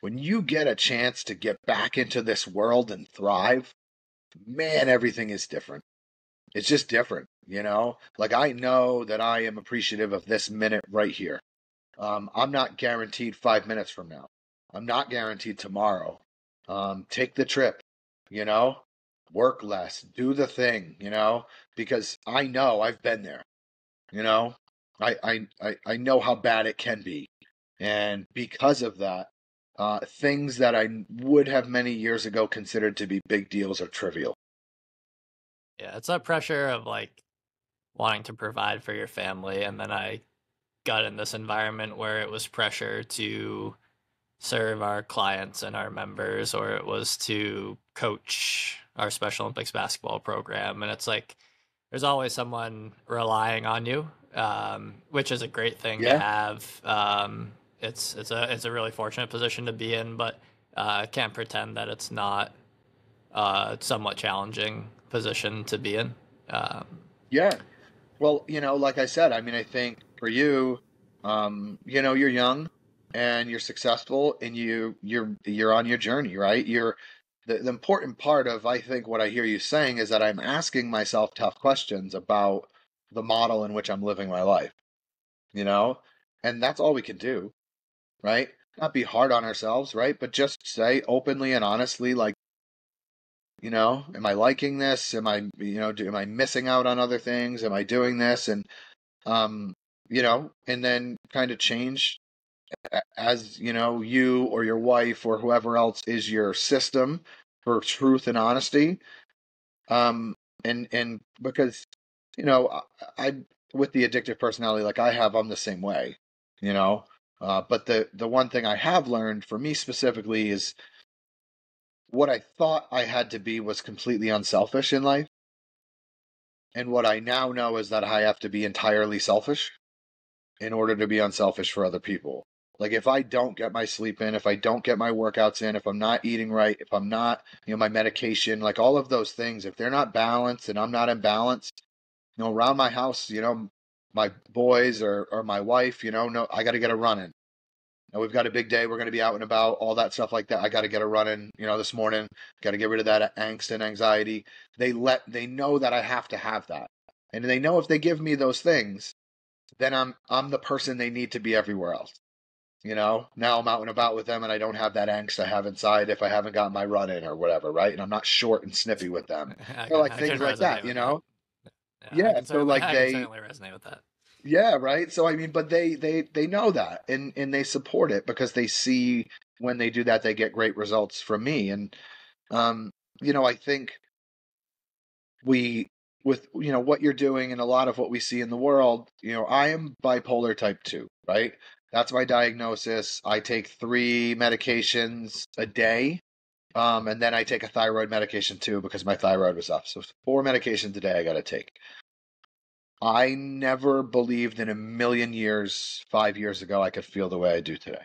when you get a chance to get back into this world and thrive, man, everything is different. It's just different. Like I know that I am appreciative of this minute right here. I'm not guaranteed 5 minutes from now. I'm not guaranteed tomorrow. Take the trip, you know, work less, do the thing, because I know I've been there, you know, I know how bad it can be. And because of that, things that I would have many years ago considered to be big deals are trivial. Yeah, it's that pressure of like wanting to provide for your family, and then I got in this environment where it was pressure to serve our clients and our members, or it was to coach our Special Olympics basketball program. And it's like there's always someone relying on you, which is a great thing to Yeah. have. It's a really fortunate position to be in, but I can't pretend that it's not a somewhat challenging position to be in. Um, Yeah. Well, like I said, I mean, I think for you, you're young and you're successful and you're on your journey, right? The important part of I think what I hear you saying is that I'm asking myself tough questions about the model in which I'm living my life, you know? And that's all we can do, right? Not be hard on ourselves, right? But just say openly and honestly, like, am I liking this? Am I missing out on other things? Am I doing this? Um, and then kind of change as, you or your wife or whoever else is your system for truth and honesty. Um, and because, you know, I with the addictive personality like I have, I'm the same way, you know. But the one thing I have learned for me specifically is what I thought I had to be was completely unselfish in life. And what I now know is that I have to be entirely selfish in order to be unselfish for other people. Like if I don't get my sleep in, if I don't get my workouts in, if I'm not eating right, if I'm not, my medication, like all of those things, if they're not balanced and I'm not in balance, around my house, my boys or my wife, no, I got to get a running. Now we've got a big day. We're going to be out and about, all that stuff like that. I got to get a running, this morning. Got to get rid of that angst and anxiety. They know that I have to have that, and they know if they give me those things, then I'm the person they need to be everywhere else. Now I'm out and about with them and I don't have that angst I have inside if I haven't got my run in or whatever, right? And I'm not short and snippy with them. So like I can things like resonate that, with that. Yeah, Yeah. So like I can certainly resonate with that. yeah, right. So I mean, but they know that and they support it because they see when they do that they get great results from me. And I think with what you're doing and a lot of what we see in the world, I am bipolar type 2, right? That's my diagnosis. I take 3 medications a day. And then I take a thyroid medication too because my thyroid was up. So 4 medications a day I got to take. I never believed in a million years, 5 years ago, I could feel the way I do today.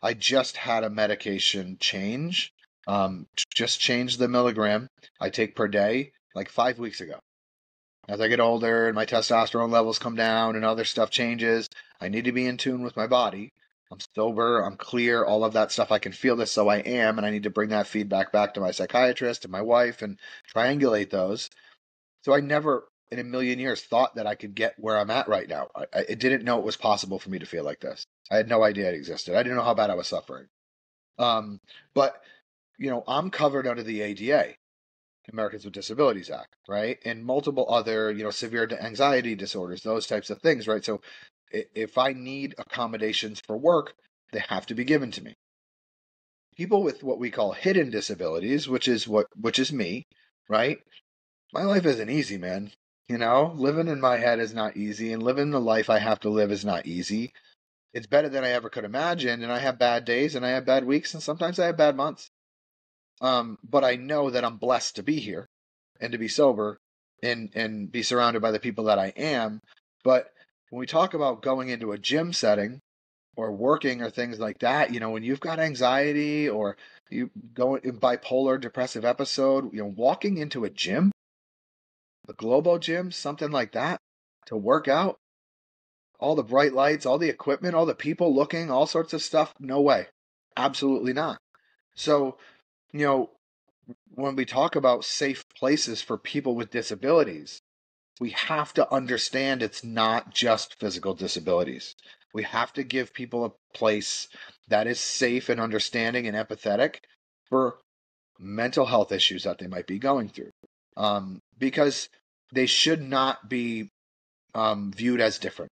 I just had a medication change, just changed the milligram I take per day like 5 weeks ago. As I get older and my testosterone levels come down and other stuff changes, I need to be in tune with my body. I'm sober, I'm clear, all of that stuff. I can feel this, so I am, and I need to bring that feedback back to my psychiatrist and my wife and triangulate those. So I never in a million years thought that I could get where I'm at right now. I didn't know it was possible for me to feel like this. I had no idea it existed. I didn't know how bad I was suffering. But I'm covered under the ADA, Americans with Disabilities Act, right? And multiple other, severe anxiety disorders, those types of things, right? So if I need accommodations for work, they have to be given to me. People with what we call hidden disabilities, which is me, right? My life isn't easy, man. Living in my head is not easy, and living the life I have to live is not easy. It's better than I ever could imagine, and I have bad days, and I have bad weeks, and sometimes I have bad months. But I know that I'm blessed to be here and to be sober and be surrounded by the people that I am. But when we talk about going into a gym setting or working or things like that, when you've got anxiety or you go in bipolar depressive episode, walking into a gym, the Globo gym, something like that, to work out, all the bright lights, all the equipment, all the people looking, all sorts of stuff, no way. Absolutely not. So, when we talk about safe places for people with disabilities, we have to understand it's not just physical disabilities. We have to give people a place that is safe and understanding and empathetic for mental health issues that they might be going through. Because they should not be viewed as different.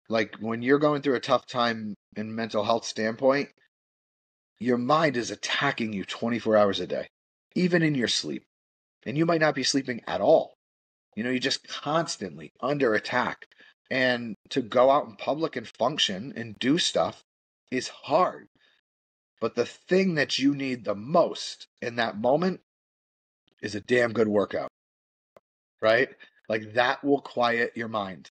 Like when you're going through a tough time in mental health standpoint, your mind is attacking you 24 hours a day, even in your sleep. And you might not be sleeping at all. You're just constantly under attack. And to go out in public and function and do stuff is hard. But the thing that you need the most in that moment is a damn good workout, right? Like that will quiet your mind.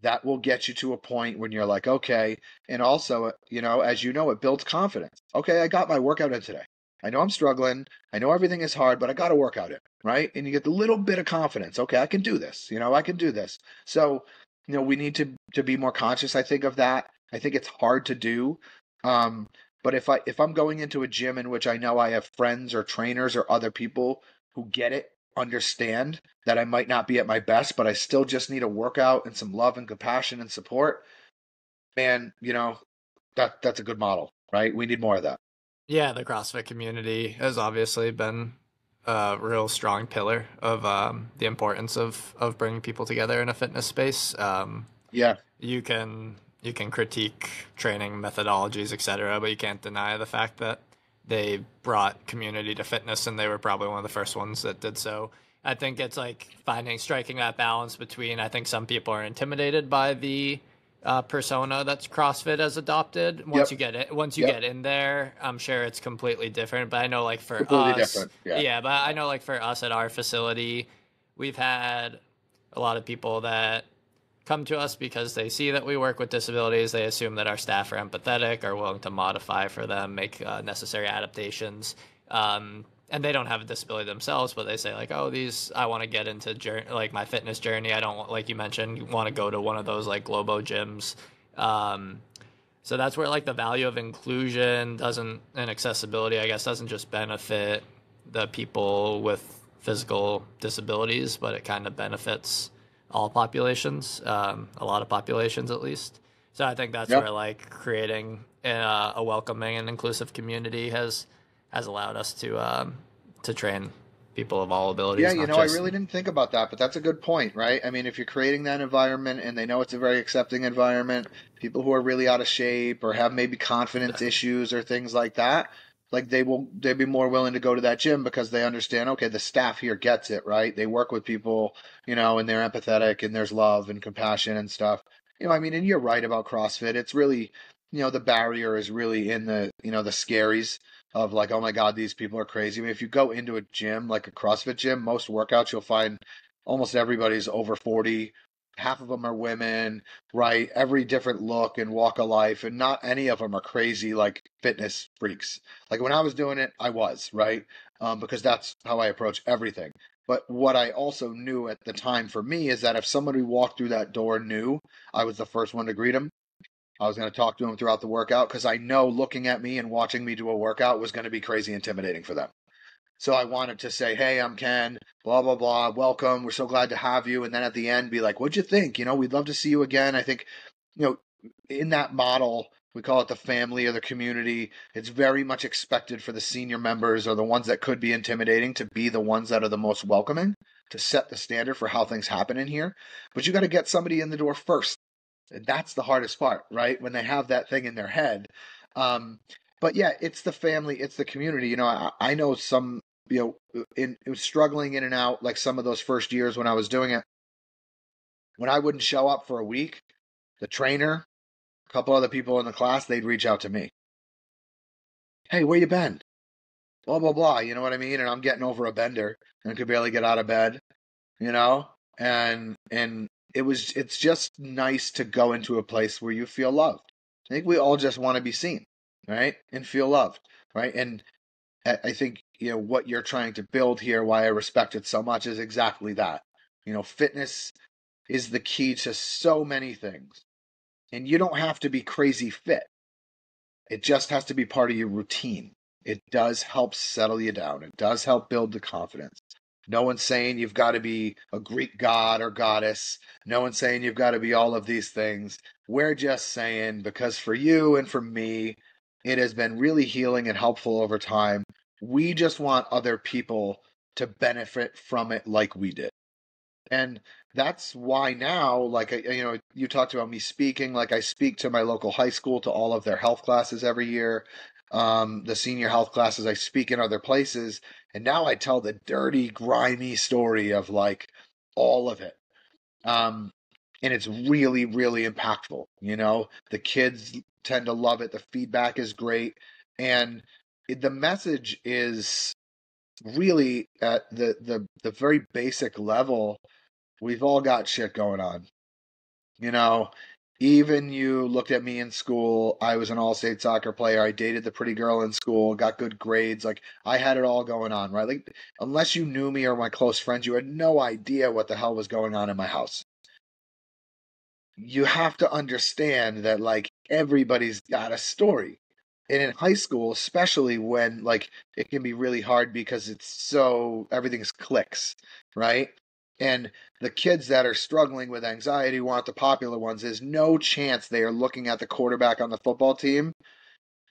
That will get you to a point when you're like, okay. And also, as it builds confidence. Okay, I got my workout in today. I know I'm struggling. I know everything is hard, but I got to work out it, right? And you get the little bit of confidence. Okay, I can do this. I can do this. So, we need to be more conscious, I think, of that. I think it's hard to do. But if I'm going into a gym in which I know I have friends or trainers or other people who get it, understand that I might not be at my best, but I still just need a workout and some love and compassion and support, man, that's a good model, right? We need more of that. Yeah, the CrossFit community has obviously been a real strong pillar of the importance of bringing people together in a fitness space. Yeah. You can critique training methodologies, etc., but you can't deny the fact that they brought community to fitness, and they were probably one of the first ones that did so. I think it's like striking that balance between, I think some people are intimidated by the persona that's CrossFit has adopted. Once Yep. you get it, once you Yep. get in there, I'm sure it's completely different. But I know, like for Completely us, different. Yeah. yeah, but I know like for us at our facility, we've had a lot of people that come to us because they see that we work with disabilities. They assume that our staff are empathetic, are willing to modify for them, make necessary adaptations. And they don't have a disability themselves, but they say like, oh, I want to get into like my fitness journey. I don't, like you mentioned, want to go to one of those like Globo gyms. So that's where like the value of inclusion and accessibility, I guess, doesn't just benefit the people with physical disabilities, but it kind of benefits all populations, a lot of populations at least. So I think that's Yep. where like creating a welcoming and inclusive community has allowed us to train people of all abilities, Yeah, not I just. really didn't think about that, but that's a good point, right? I mean, if you're creating that environment and they know it's a very accepting environment, people who are really out of shape or have maybe confidence issues or things like that, like they'd be more willing to go to that gym because they understand, okay, the staff here gets it, right? They work with people, and they're empathetic and there's love and compassion and stuff. I mean, and you're right about CrossFit. It's really, the barrier is really in the scaries of like, oh my God, these people are crazy. I mean, if you go into a gym, like a CrossFit gym, most workouts you'll find almost everybody's over 40. Half of them are women, right? Every different look and walk of life, and not any of them are crazy like fitness freaks. Like when I was doing it, I was, right? Because that's how I approach everything. But what I also knew at the time for me is that if somebody walked through that door knew I was the first one to greet them, I was going to talk to them throughout the workout because I know looking at me and watching me do a workout was going to be crazy intimidating for them. So I wanted to say, hey, I'm Ken, blah, blah, blah, welcome. We're so glad to have you. And then at the end, be like, what'd you think? We'd love to see you again. I think, in that model, we call it the family or the community. It's very much expected for the senior members or the ones that could be intimidating to be the ones that are the most welcoming, to set the standard for how things happen in here. But you got to get somebody in the door first. And that's the hardest part, right? When they have that thing in their head. But yeah, it's the family, it's the community. I know some, in struggling in and out, like some of those first years when I was doing it, when I wouldn't show up for a week, the trainer, a couple other people in the class, they'd reach out to me. Hey, where you been? Blah, blah, blah. You know what I mean? And I'm getting over a bender and could barely get out of bed, and it's just nice to go into a place where you feel loved. I think we all just want to be seen, right? And feel loved, right? And I think, what you're trying to build here, why I respect it so much, is exactly that. Fitness is the key to so many things. And you don't have to be crazy fit. It just has to be part of your routine. It does help settle you down. It does help build the confidence. No one's saying you've got to be a Greek god or goddess. No one's saying you've got to be all of these things. We're just saying, because for you and for me, it has been really healing and helpful over time. We just want other people to benefit from it like we did. And that's why now, like, you talked about me speaking, like I speak to my local high school, to all of their health classes every year. The senior health classes, I speak in other places. And now I tell the dirty, grimy story of like all of it. And it's really, really impactful. The kids tend to love it. The feedback is great. And the message is really at the very basic level. We've all got shit going on. Even you looked at me in school. I was an all-state soccer player. I dated the pretty girl in school, got good grades. Like, I had it all going on, right? Like, unless you knew me or my close friends, you had no idea what the hell was going on in my house. You have to understand that, like, everybody's got a story. And in high school, especially when, like, it can be really hard because everything's clicks, right? And the kids that are struggling with anxiety, want the popular ones, there's no chance they are looking at the quarterback on the football team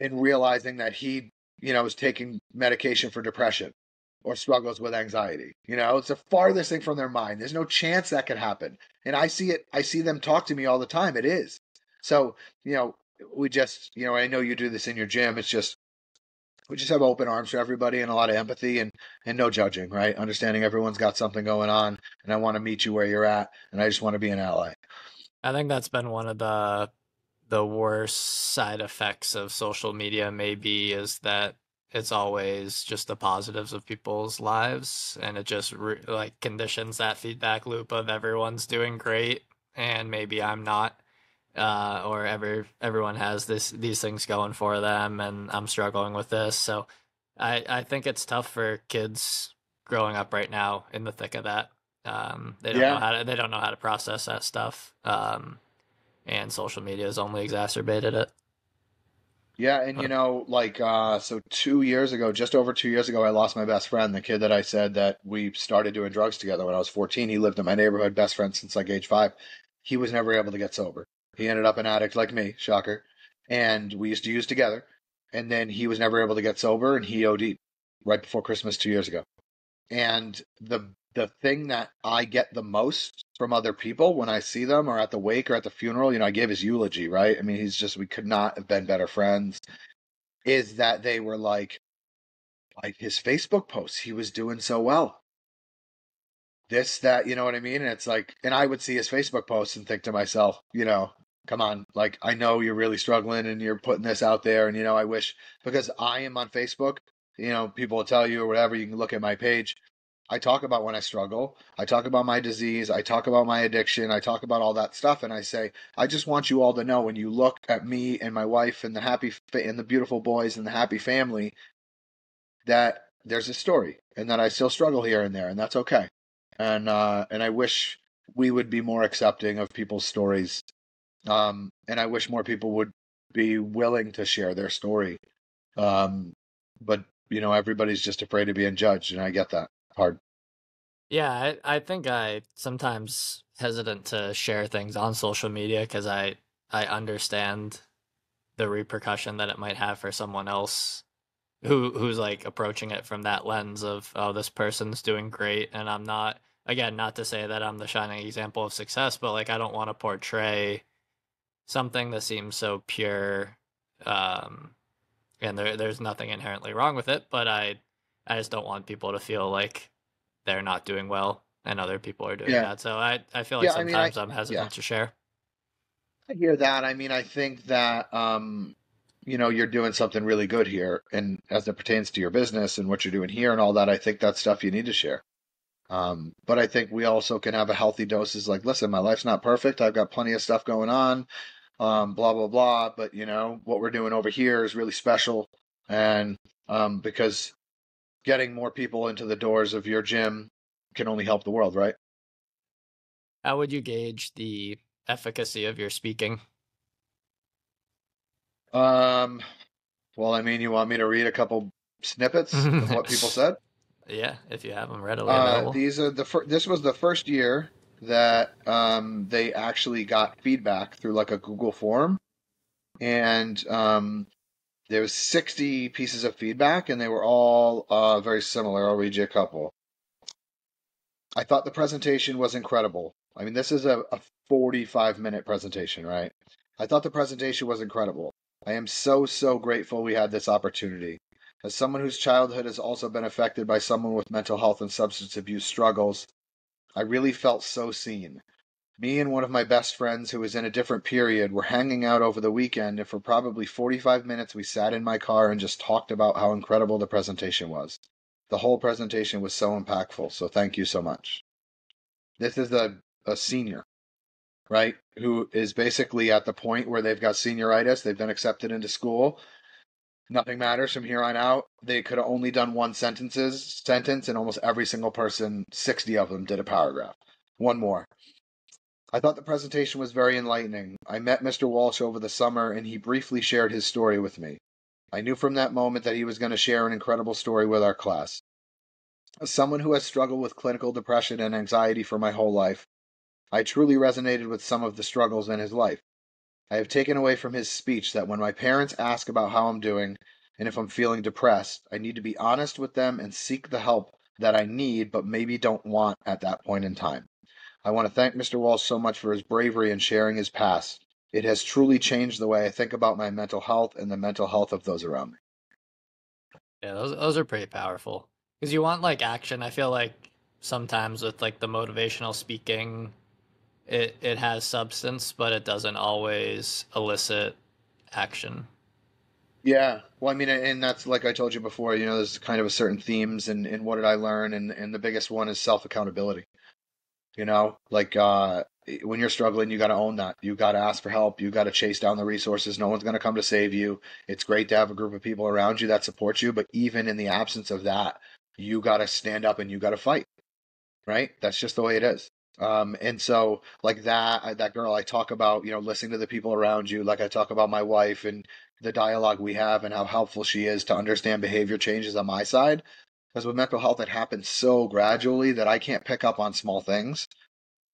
and realizing that he, is taking medication for depression or struggles with anxiety. It's the farthest thing from their mind. There's no chance that could happen. And I see them talk to me all the time. It is. So, we just, I know you do this in your gym. It's just, we just have open arms for everybody and a lot of empathy and no judging, right? Understanding everyone's got something going on, and I want to meet you where you're at, and I just want to be an ally. I think that's been one of the worst side effects of social media, maybe, is that it's always just the positives of people's lives, and it just like conditions that feedback loop of everyone's doing great and maybe I'm not, or everyone has these things going for them and I'm struggling with this. So I think it's tough for kids growing up right now in the thick of that. Yeah, They don't know how to process that stuff. And social media has only exacerbated it. yeah, and But so 2 years ago, just over 2 years ago, I lost my best friend, the kid that I said that we started doing drugs together when I was 14. He lived in my neighborhood, best friend since like age 5. He was never able to get sober. He ended up an addict like me, shocker. And we used to use together. And then he was never able to get sober, and he OD'd right before Christmas 2 years ago. And the thing that I get the most from other people when I see them or at the wake or at the funeral, I gave his eulogy, right? I mean, we could not have been better friends, is that they were like, like his Facebook posts, he was doing so well. This, that, you know what I mean? And it's like, and I would see his Facebook posts and think to myself, come on, like, I know you're really struggling and you're putting this out there. And, I wish, because I am on Facebook, people will tell you or whatever, you can look at my page. I talk about when I struggle. I talk about my disease. I talk about my addiction. I talk about all that stuff. And I say, I just want you all to know when you look at me and my wife and and the beautiful boys and the happy family, that there's a story and that I still struggle here and there, and that's okay. And I wish we would be more accepting of people's stories. And I wish more people would be willing to share their story. But everybody's just afraid of being judged, and I get that hard. Yeah, I think I sometimes hesitant to share things on social media because I understand the repercussion that it might have for someone else who's like approaching it from that lens of, oh, this person's doing great and I'm not. Again, not to say that I'm the shining example of success, but like I don't want to portray something that seems so pure, um and there's nothing inherently wrong with it, but I just don't want people to feel like they're not doing well and other people are doing Yeah, bad. So I feel like yeah. I mean, sometimes I'm yeah, hesitant to share. I hear that. I mean, I think that you're doing something really good here, and as it pertains to your business and what you're doing here and all that, I think that's stuff you need to share. But I think we also can have a healthy doses like, listen, my life's not perfect. I've got plenty of stuff going on, blah, blah, blah. But, what we're doing over here is really special. And because getting more people into the doors of your gym can only help the world, right? How would you gauge the efficacy of your speaking? Um, well, I mean, you want me to read a couple snippets of what people said? Yeah, if you have them readily available. This was the first year that they actually got feedback through like a Google form, and there was 60 pieces of feedback, and they were all very similar. I'll read you a couple. I thought the presentation was incredible. I mean, this is a 45-minute presentation, right? I thought the presentation was incredible. I am so, so grateful we had this opportunity. As someone whose childhood has also been affected by someone with mental health and substance abuse struggles, I really felt so seen. Me and one of my best friends, who was in a different period, were hanging out over the weekend, and for probably 45 minutes we sat in my car and just talked about how incredible the presentation was. The whole presentation was so impactful, so thank you so much. This is a senior, right? Who is basically at the point where they've got senioritis, they've been accepted into school. Nothing matters from here on out. They could have only done one sentence, and almost every single person, 60 of them, did a paragraph. One more. I thought the presentation was very enlightening. I met Mr. Walsh over the summer, and he briefly shared his story with me. I knew from that moment that he was going to share an incredible story with our class. As someone who has struggled with clinical depression and anxiety for my whole life, I truly resonated with some of the struggles in his life. I have taken away from his speech that when my parents ask about how I'm doing and if I'm feeling depressed, I need to be honest with them and seek the help that I need but maybe don't want at that point in time. I want to thank Mr. Walsh so much for his bravery in sharing his past. It has truly changed the way I think about my mental health and the mental health of those around me. Yeah, those are pretty powerful because you want like action. I feel like sometimes with like the motivational speaking, it has substance, but it doesn't always elicit action. Yeah, well, I mean, and that's like I told you before. There's kind of a certain themes, and what did I learn? And the biggest one is self accountability. Like when you're struggling, you got to own that. You got to ask for help. You got to chase down the resources. No one's going to come to save you. It's great to have a group of people around you that support you, but even in the absence of that, you got to stand up and you got to fight, right? That's just the way it is. And so like that girl I talk about, listening to the people around you, like I talk about my wife and the dialogue we have and how helpful she is to understand behavior changes on my side. Because with mental health, it happens so gradually that I can't pick up on small things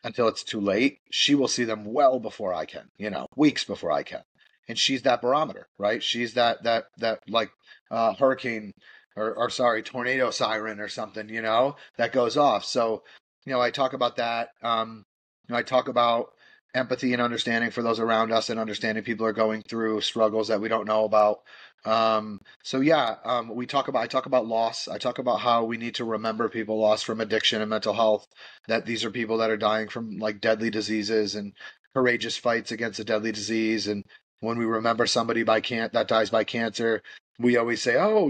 until it's too late. She will see them well before I can, weeks before I can. And she's that barometer, right? She's that like hurricane or sorry, tornado siren or something, that goes off. So, I talk about that. I talk about empathy and understanding for those around us and understanding people are going through struggles that we don't know about. So yeah, I talk about loss. I talk about how we need to remember people lost from addiction and mental health, that these are people that are dying from like deadly diseases and courageous fights against a deadly disease. And when we remember somebody that dies by cancer, we always say, oh,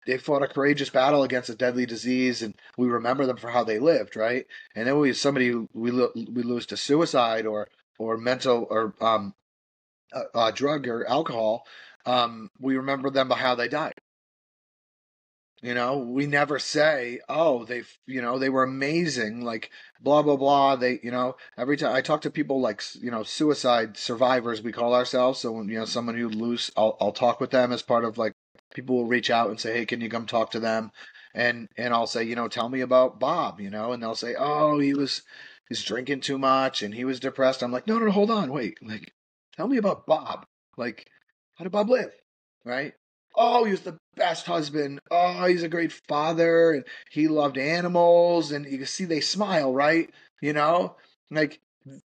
they fought a courageous battle against a deadly disease, and we remember them for how they lived, right? And then we lose to suicide or mental or drug or alcohol, we remember them by how they died. We never say, oh, they were amazing, like blah, blah, blah. Every time I talk to people like, suicide survivors, we call ourselves. So when, someone who lose, I'll talk with them as part of like, people will reach out and say, hey, can you come talk to them? And I'll say, tell me about Bob, and they'll say, oh, he's drinking too much and he was depressed. I'm like, no, no, hold on, wait, like, tell me about Bob. Like, how did Bob live? Right? Oh, he was the best husband. Oh, he's a great father, and he loved animals. And you can see they smile, right? Like,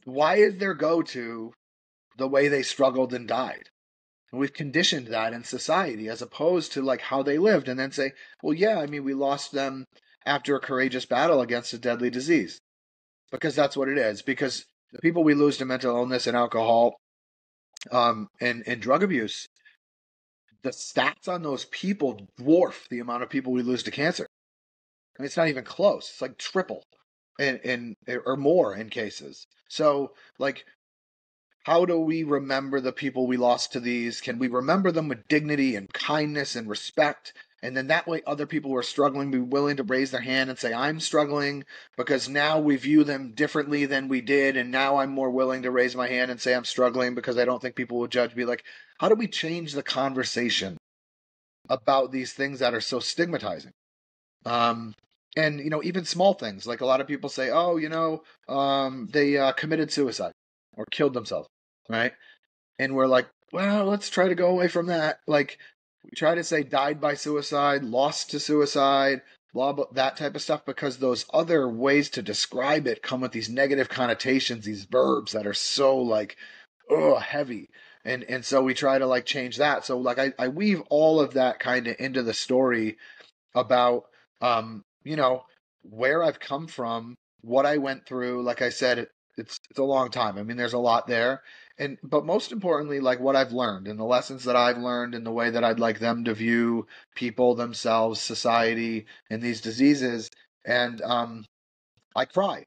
why is their go-to the way they struggled and died? And we've conditioned that in society as opposed to like how they lived, and then say, well, yeah, I mean, we lost them after a courageous battle against a deadly disease, because that's what it is. Because the people we lose to mental illness and alcohol, and drug abuse, the stats on those people dwarf the amount of people we lose to cancer. I mean, it's not even close. It's like triple, and or more in cases. So, like, how do we remember the people we lost to these? Can we remember them with dignity and kindness and respect? And then that way, other people who are struggling be willing to raise their hand and say, I'm struggling, because now we view them differently than we did. And now I'm more willing to raise my hand and say I'm struggling because I don't think people will judge me. Like, how do we change the conversation about these things that are so stigmatizing? Um, and even small things, like a lot of people say, oh, they committed suicide or killed themselves, right? And we're like, well, let's try to go away from that. Like, we try to say died by suicide, lost to suicide, blah blah, that type of stuff, because those other ways to describe it come with these negative connotations, these verbs that are so like, oh, heavy. And so we try to like change that. So like I weave all of that kind of into the story about you know where I've come from, what I went through. Like I said, it's a long time. I mean, there's a lot there, and but most importantly, like what I've learned and the lessons that I've learned and the way that I'd like them to view people, themselves, society, and these diseases. And I cry,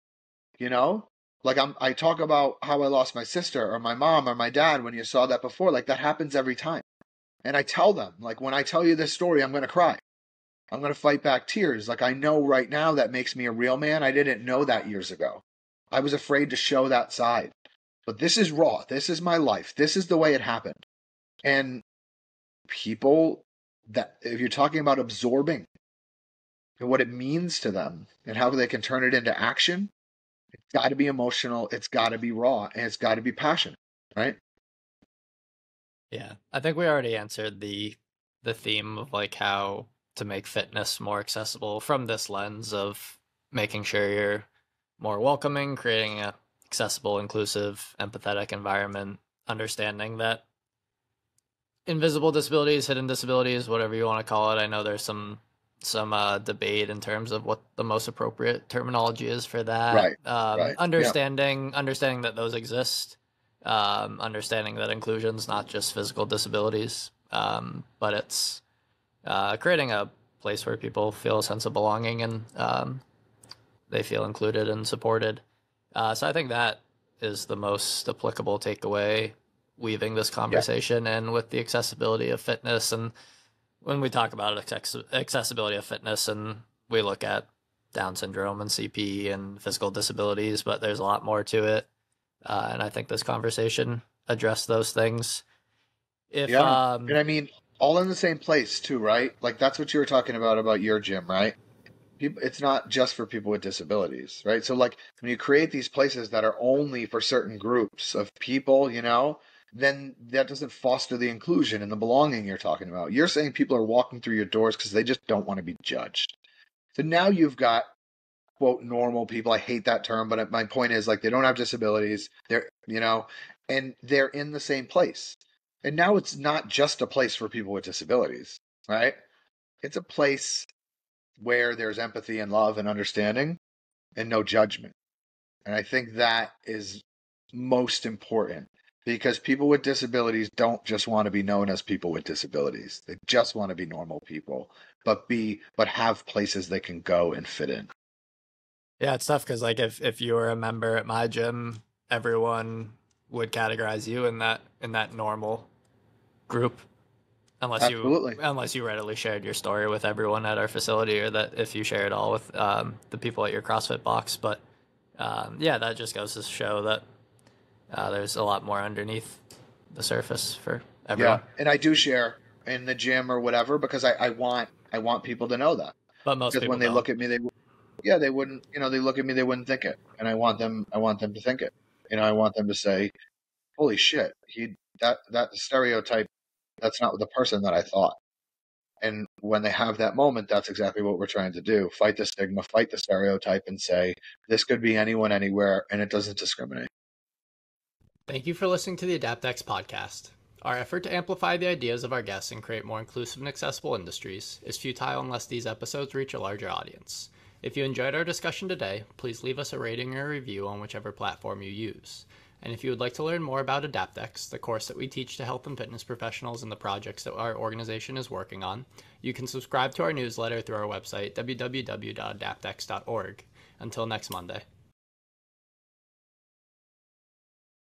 you know. Like I talk about how I lost my sister or my mom or my dad. When you saw that before, like that happens every time. And I tell them, like, when I tell you this story, I'm going to cry. I'm going to fight back tears. Like, I know right now that makes me a real man. I didn't know that years ago. I was afraid to show that side. But this is raw. This is my life. This is the way it happened. And people, that if you're talking about absorbing and what it means to them and how they can turn it into action, it's got to be emotional, it's got to be raw, and it's got to be passionate, right? Yeah, I think we already answered the theme of like how to make fitness more accessible from this lens of making sure you're more welcoming, creating a accessible, inclusive, empathetic environment, understanding that invisible disabilities, hidden disabilities, whatever you want to call it. I know there's some debate in terms of what the most appropriate terminology is for that. Right, right. Yeah, Understanding that those exist, understanding that inclusion's not just physical disabilities, but it's creating a place where people feel a sense of belonging and they feel included and supported. So I think that is the most applicable takeaway weaving this yeah, conversation in with the accessibility of fitness. And when we talk about accessibility of fitness and we look at Down syndrome and CP and physical disabilities, but there's a lot more to it. And I think this conversation addressed those things. If yeah. And I mean, all in the same place too, right? Like that's what you were talking about your gym, right? People, it's not just for people with disabilities, right? So like when you create these places that are only for certain groups of people, then that doesn't foster the inclusion and the belonging you're talking about. You're saying people are walking through your doors because they just don't want to be judged. So now you've got quote normal people. I hate that term, but my point is like they don't have disabilities. They're and they're in the same place. And now it's not just a place for people with disabilities, right? It's a place where there's empathy and love and understanding and no judgment. And I think that is most important because people with disabilities don't just want to be known as people with disabilities. They just want to be normal people, but have places they can go and fit in. Yeah, it's tough because like if you were a member at my gym, everyone would categorize you in that normal group, Absolutely. unless you readily shared your story with everyone at our facility, or that if you share it all with the people at your CrossFit box. But yeah, that just goes to show that there's a lot more underneath the surface for everyone. Yeah. And I do share in the gym or whatever because I want people to know that. But most Because people when they don't. look at me, they wouldn't, they look at me, they wouldn't think it. And I want them to think it. I want them to say, holy shit, that stereotype, that's not the person that I thought. And when they have that moment, that's exactly what we're trying to do. Fight the stigma, fight the stereotype, and say, this could be anyone, anywhere, and it doesn't discriminate. Thank you for listening to the AdaptX podcast. Our effort to amplify the ideas of our guests and create more inclusive and accessible industries is futile unless these episodes reach a larger audience. If you enjoyed our discussion today, please leave us a rating or a review on whichever platform you use. And if you would like to learn more about AdaptX, the course that we teach to health and fitness professionals and the projects that our organization is working on, you can subscribe to our newsletter through our website, www.adaptx.org. Until next Monday.